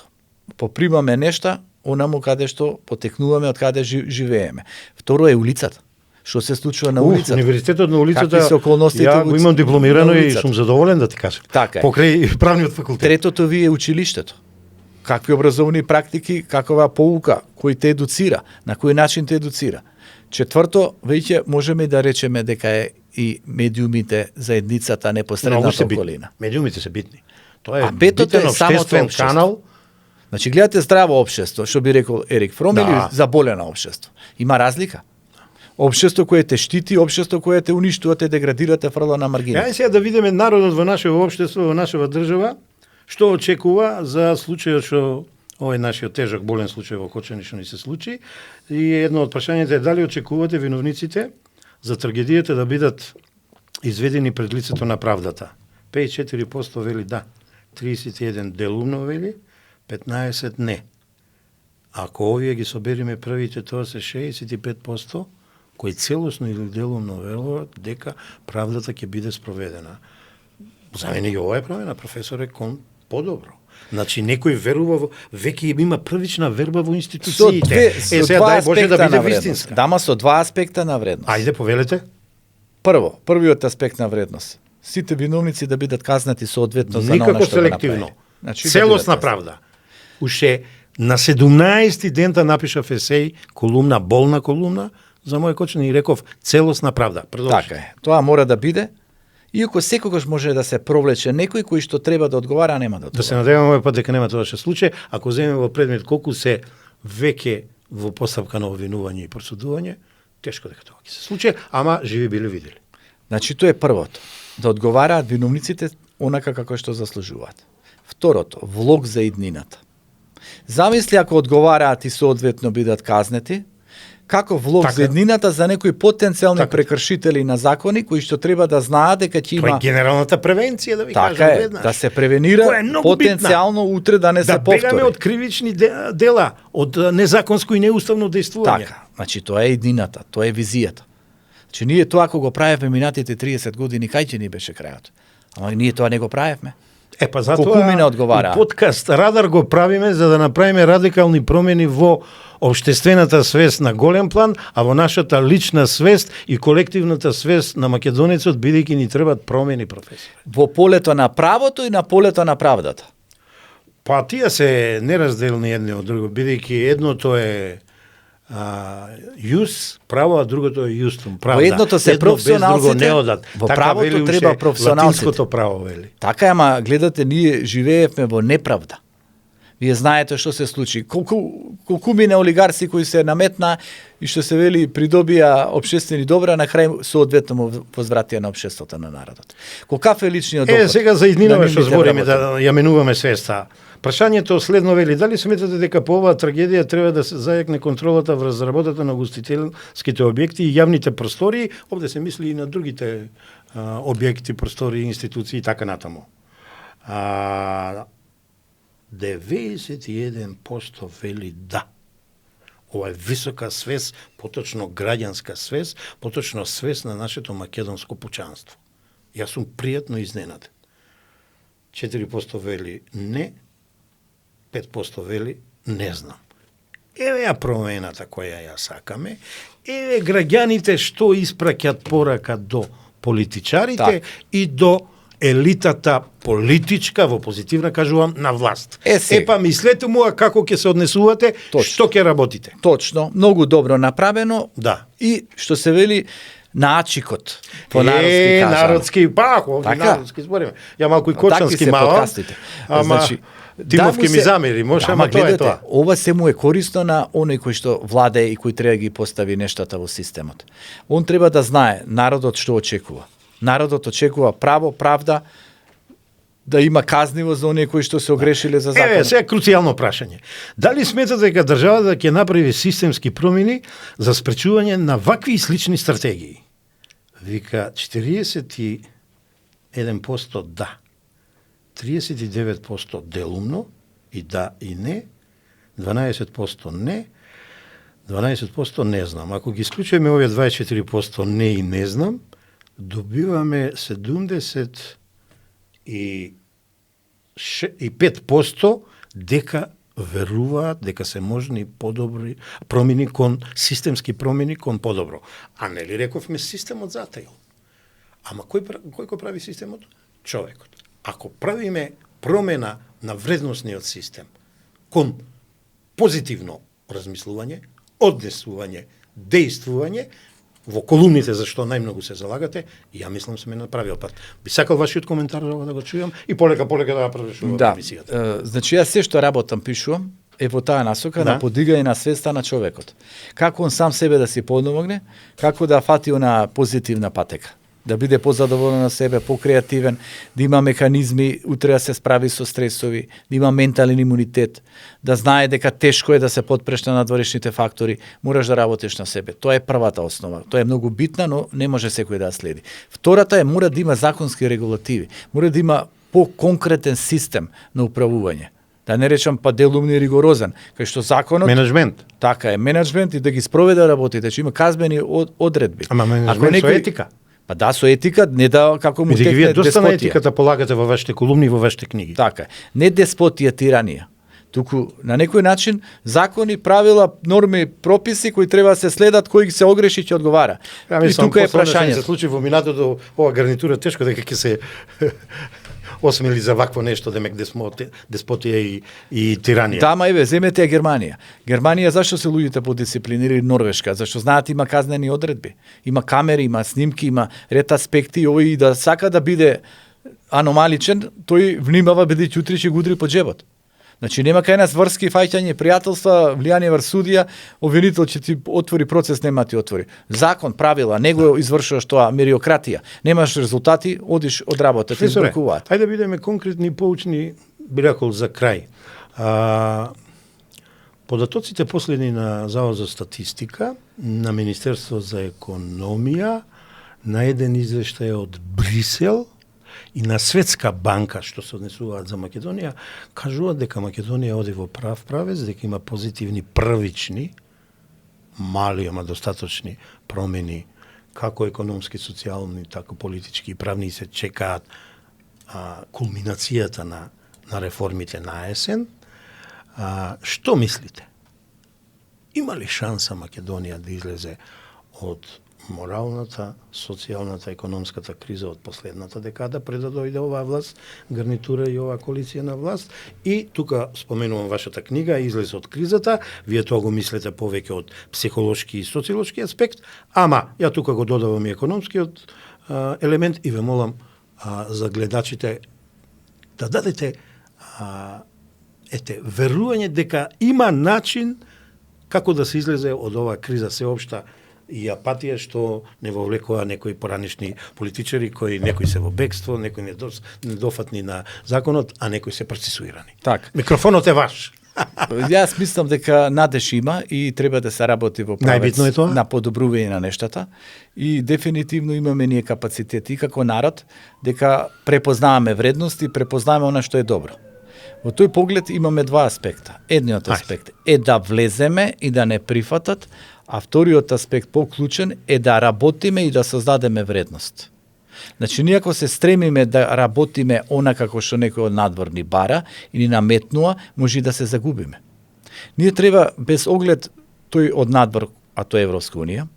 Попримаме нешта онаму каде што потекнуваме, од каде живееме. Второ е улицата. Што се случува на улицата? Универзитетот на улицата. Какви се околностите Ја го имам дипломирано на и улицата? сум задоволен да ти кажам. Така е. Покрај правниот факултет. Третото ви е училиштето. Какви образовни практики, какова поука, кој те едуцира, на кој начин те едуцира. Четврто, веќе можеме да речеме дека е и медиумите, заедницата, Многу непосредната се битни. околина. Медиумите се битни. Тоа е А петото битен е самото општествен општество. канал. Значи, гледате здраво општество, што би рекол Ерик Фром, Да. или заболено општество. Има разлика. Општество кое те штити, општество кое те уништува, те деградира, те фрла на маргина. Ајде сега да видиме народот во нашето општество, во нашава држава, што очекува за случајот што овој нашиот тежок болен случај во Кочани што ни се случи. И едно од прашањата е дали очекувате виновниците за трагедијата да бидат изведени пред лицето на правдата. 54% вели да, 31 делумно вели, 15 не. Ако овие ги собериме првите, тоа се 65%, кои целосно или делумно веруваат дека правдата ќе биде спроведена. За мене и ова е промена, професоре, кон подобро. Значи, некој верува, веќе има првична верба во институциите. Со сега, два дај Боже да аспекта биде на вредност. вистинска. Дама со два аспекта на вредност. Ајде, повелете. Прво, првиот аспект на вредност. Сите виновници да бидат казнати соодветно за Никако она што го селективно. направи. Значи, да Целосна бидат правда. Уште на 17 дента напишав есеј, колумна, болна колумна, за мој Кочани и реков целосна правда. Продолжи. Така е. Тоа мора да биде. Иако секогаш може да се провлече некој кој што треба да одговара, а нема да Да се одговара. надеваме овој пат дека нема тоа што се случи, ако земеме во предмет колку се веќе во поставка на обвинување и просудување, тешко дека тоа ќе се случи, ама живи били видели. Значи, тоа е првото. Да одговараат виновниците онака како што заслужуваат. Второто, влог за иднината. Замисли ако одговараат и соодветно бидат казнети, како влог Така. за иднината за некои потенцијални Така. прекршители на закони кои што треба да знаат дека ќе Тоа има е генералната превенција, да ви така кажам е, веднаш. да се превенира Која е многу битна. потенцијално утре да не да се повтори. бегаме од кривични дела, од незаконско и неуставно действување. Така, значи тоа е иднината, тоа е визијата. Значи ние тоа ако го правевме минатите 30 години, кај ќе ни беше крајот? Ама ние тоа не го правевме. Па Колку ми не одговара? подкаст Радар го правиме за да направиме радикални промени во општествената свест на голем план, а во нашата лична свест и колективната свест на македонецот, бидејќи ни требаат промени, професор. Во полето на правото и на полето на правдата. Па тие се неразделни едни од друго, бидејќи едното е јус, право, а другото е јустум, правда. Во едното се Едно без професионалците, друго не одат. во Така правото вели уште треба професионалците. латинското право, вели. Така е, ама гледате, ние живеевме во неправда. Вие знаете што се случи. Колку мине олигарси кои се наметна и што се вели придобија општествени добра, на крај соодветно му возвратија на општеството на народот. Колкав е личниот доход? Сега за иднинава што нивните збориме, да вработени? ја менуваме свеста. Прашањето следно вели, дали сметате дека по оваа трагедија треба да се зајакне контролата врз работата на гостителските објекти и јавните простории, овде се мисли и на другите објекти, простории, институции и така натаму. 91% вели да. Ова е висока свест, поточно граѓанска свест, поточно свест на нашето македонско пучанство. Јас сум пријатно изненаден. 4% вели не, 5% вели не знам. Еве ја промената која ја сакаме, еве граѓаните што испраќат порака до политичарите Так. и до елитата политичка, во позитивна кажувам, на власт. сега. Па мислете му како ќе се однесувате, Точно. што ќе работите. Точно, многу добро направено. Да. И што се вели наачикот. По народски кажано. народски, па, овде Така. народски збориме. Ја малку и Такви кочански се мало. подкастите. Ама Значи, Тимов да ќе му ми се- замери, може, Да, ама тоа е гледате, тоа. Ова се му е корисно на оној кој што владее и кој треба да ги постави нештата во системот. Он треба да знае народот што очекува. Народот очекува право, правда, да има казниво за оние кои што се огрешиле за законот. Сега круцијално прашање. Дали сметате дека државата ќе направи системски промени за спречување на вакви и слични стратегии? Вика 41% да, 39% делумно и да и не, 12% не, 12% не знам. Ако ги исклучиме овие 24% не и не знам, добиваме 75% дека веруваат дека се можни подобри промени кон системски промени кон подобро. А нели рековме системот затаил? Ама кој го прави системот? Човекот. Ако правиме промена на вредносниот систем кон позитивно размислување, однесување, дејствување, во колумните за што најмногу се залагате, ја мислам сме на правиот пат. Би сакал вашиот коментар за ова да го чујам и полека да ја продолжувам емисијата. Значи јас се што работам, пишувам, е во таа насока на подигање на свеста на човекот. Како он сам себе да си помогне, како да фати на позитивна патека. Да биде позадоволен на себе, покреативен, да има механизми утре да се справи со стресови, да има ментален имунитет, да знае дека тешко е да се потпреш на надворешните фактори, мораш да работиш на себе. Тоа е првата основа. Тоа е многу битна, но не може секој да ја следи. Втората е мора да има законски регулативи, мора да има по-конкретен систем на управување. Да не речам па делумни и ригорозен, кај што законот менеджмент. Така е, менеджмент и да ги спроведе работите, че има казбени одредби. Ама менеджмент со етика. Па да, со етика, не да како му текне вие доста деспотија. на етиката полагате во вашите колумни и во вашите книги. Така е. Не деспотија, тиранија. Туку на некој начин закони, правила, норми, прописи кои треба да се следат, кој се огреши ќе одговара. И тука е прашањето. Се случи во минатото ова гарнитура тешко дека ќе се осмели за вакво нешто, демек деспотија и тиранија. Да, ма еве, земете Германија. Германија зашто се луѓето подисциплинирани? Норвешка, зашто знаат има казнени одредби. Има камери, има снимки, има ред аспекти, овој и да сака да биде аномаличен, тој внимава бидејќи утре ќе го удри по џебот. Значи нема кај нас врски, фаќање, пријателства, влијание врз судија, обвинител ќе ти отвори процес, нема ти отвори. Закон, правила, не го извршуваш тоа, мериократија. Немаш резултати, одиш од работа, ти збркуваат. Ајде да бидеме конкретни, поучни, би рекол за крај. Податоците последни на Завод за статистика, на Министерство за економија, на еден извештај од Брисел и на Светска банка, што се однесуваат за Македонија, кажуваат дека Македонија оди во прав правец, дека има позитивни првични, мали, ама достаточни промени, како економски, социјални, така политички и правни, се чекаат кулминацијата на реформите на есен. Што мислите? Има ли шанса Македонија да излезе од моралната, социјалната, економската криза од последната декада, пред да дојде оваа власт, гарнитура и оваа коалиција на власт? И тука споменувам вашата книга, излез од кризата, вие тоа го мислите повеќе од психолошки и социолошки аспект, ама ја тука го додавам и економскиот елемент и ве молам за гледачите да дадете верување дека има начин како да се излезе од оваа криза сеопшта и апатија што не вовлекува некои поранешни политичари кои некои се во бегство, некои недофатни на законот, а некои се процесуирани. Так. Микрофонот е ваш. Јас мислам дека надеж има и треба да се работи во правец на подобрување на нештата и дефинитивно имаме ние капацитети како народ дека препознаваме вредности, препознаваме она што е добро. Во тој поглед имаме два аспекта. Едниот аспект е да влеземе и да не прифатат, а вториот аспект поклучен е да работиме и да создадеме вредност. Значи, ние ако се стремиме да работиме она како што некој од надвор ни бара или наметнува, може и да се загубиме. Ние треба, без оглед тој од надвор, а тоа е Европска Унија,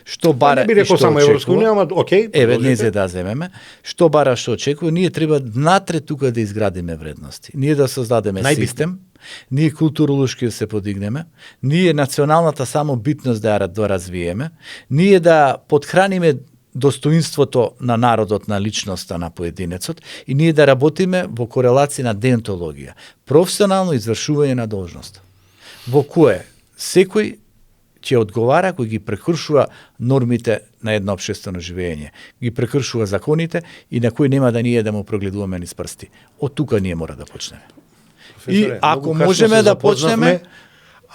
што бара и што само Европска Унија, ама окей. Еве, не се да земеме. Што бара, што очекува, ние треба внатре тука да изградиме вредности. Ние да создадеме систем, ние културолошки да се подигнеме, ние националната самобитност да ја доразвиеме, ние да подхраниме достоинството на народот, на личноста на поединецот и ние да работиме во корелација на деонтологија, професионално извршување на должност, во кое секој ќе одговара кој ги прекршува нормите на едно општествено живење, ги прекршува законите и на кој нема да ние да му прогледуваме низ прсти. Од тука ние мора да почнеме. И ако можеме да почнеме,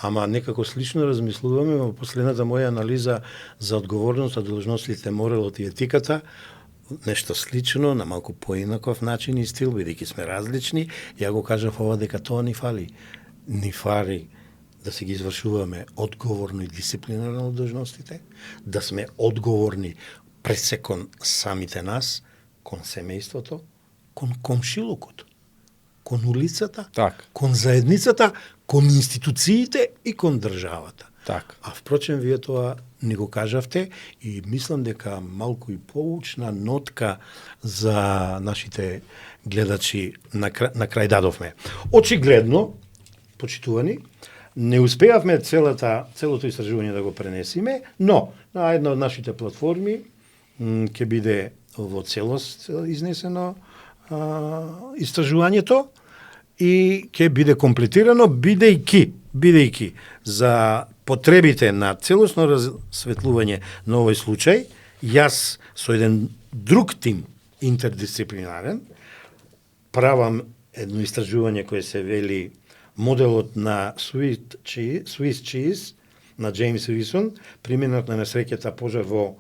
ама некако слично размислуваме во последната моја анализа за одговорноста, должностите, моралот и етиката, нешто слично, на малку поинаков начин и стил, бидејќи сме различни, ја го кажав ова дека тоа ни фали. Ни фали да се ги извршуваме одговорно и дисциплинирано должностите, да сме одговорни пред се кон самите нас, кон семејството, кон комшилукот, кон улицата, кон заедницата, кон институциите и кон државата. А впрочем, вие тоа ни го кажавте и мислам дека малку и поучна нотка за нашите гледачи на крај дадовме. Очигледно, почитувани, не успеавме целото истражување да го пренесиме, но на една од нашите платформи ќе биде во целост изнесено истражувањето и ќе биде комплетирано, бидејќи за потребите на целосно расветлување на овој случај, јас со еден друг тим интердисциплинарен правам едно истражување кое се вели моделот на Swiss Cheese на Джеймс Висон, применот на несреќата пожар во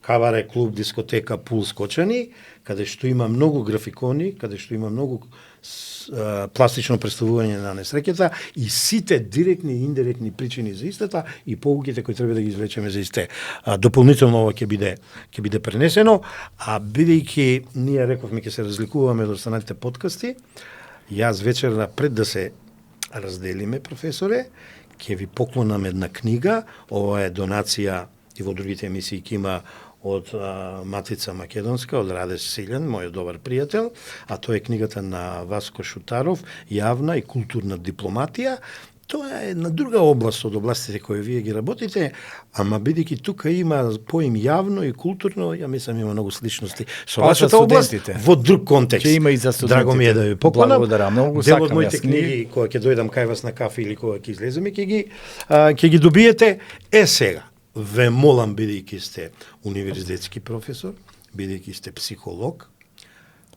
кабаре, клуб, дискотека, пул, скочани, каде што има многу графикони, каде што има многу пластично представување на несреќата и сите директни и индиректни причини за истата и поуките кои треба да ги извлечеме за исте. Дополнително ова ќе биде пренесено, а бидејќи ние рековме ќе се разликуваме од останатите подкасти, јас вечерна пред да се разделиме, професоре, ќе ви поклонам една книга, ова е донација и во другите емисии ќе има од Матица Македонска, од Раде Силен, мојот добар пријател, а тоа е книгата на Васко Шутаров, Јавна и културна дипломатија. Тоа е на друга област од областите кои вие ги работите, ама бидејќи тука има поим јавно и културно, ја мислам има многу сличности со вашата област во друг контекст. Ќе има и за студентите. Драго ми е да ви поклонам. Многу дел од моите книги, кога ќе дојдам кај вас на кафе или кога ќе излеземе, ќе ги добиете. Сега, ве молам, бидејќи сте универзитетски професор, бидејќи сте психолог,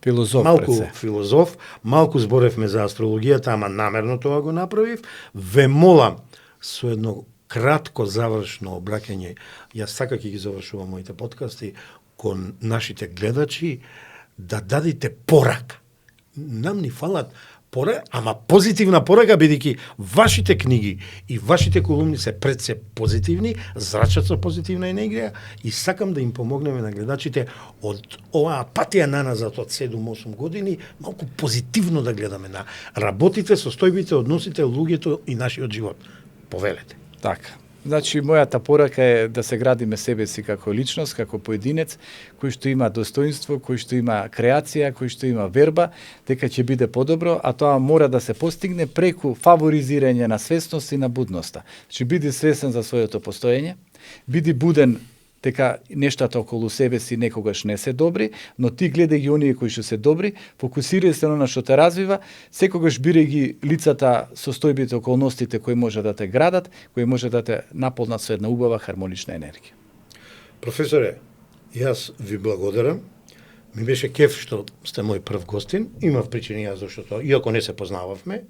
филозоф, малку зборевме за астрологијата, ама намерно тоа го направив, ве молам со едно кратко завршно обраќање, јас така ќе ги завршувам моите подкасти, кон нашите гледачи, да дадите порака. Нам ни фалат ама позитивна порака, бидејќи вашите книги и вашите колумни се пред се позитивни, зрачат со позитивна енергија и сакам да им помогнеме на гледачите од оваа патија наназад од 7-8 години, малку позитивно да гледаме на работите, состојбите, односите, луѓето и нашиот живот. Повелете. Така. Значи, мојата порака е да се градиме себе си како личност, како поединец, кој што има достоинство, кој што има креација, кој што има верба, дека ќе биде подобро, а тоа мора да се постигне преку фаворизирање на свесност и на будноста. Значи, биди свесен за своето постоење, биди буден дека нештата околу себе си некогаш не се добри, но ти гледај ги оние кои што се добри, фокусирај се на она што те развива, секогаш бирај ги лицата, состојбите, околностите кои може да те градат, кои може да те наполнат со една убава хармонична енергија. Професоре, јас ви благодарам. Ми беше кеф што сте мој прв гостин. Имав причини јас зашто, иако не се познававме,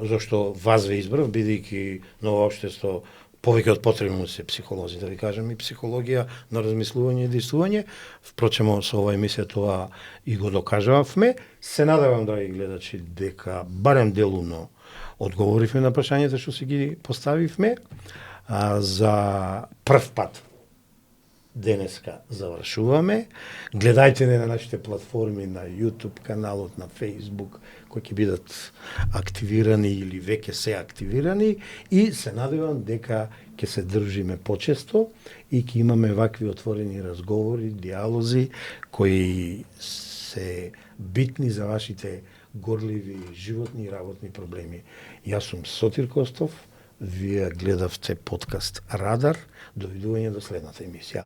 зашто вас ве избрав, бидејќи ново општество повеќе од потребно се психолози, да ви кажем, и психологија на размислување и действување. Впрочем, со оваа емисија тоа и го докажавме. Се надевам, драги гледачи, дека барем делумно одговоривме на прашањата што си ги поставивме. За прв пат денеска завршуваме. Гледајте не на нашите платформи, на YouTube каналот, на Facebook, кои ќе бидат активирани или веќе се активирани и се надевам дека ќе се држиме почесто и ќе имаме вакви отворени разговори, диалози кои се битни за вашите горливи животни и работни проблеми. Јас сум Сотир Костов, вие гледавте подкаст Радар. Довидување до следната емисија.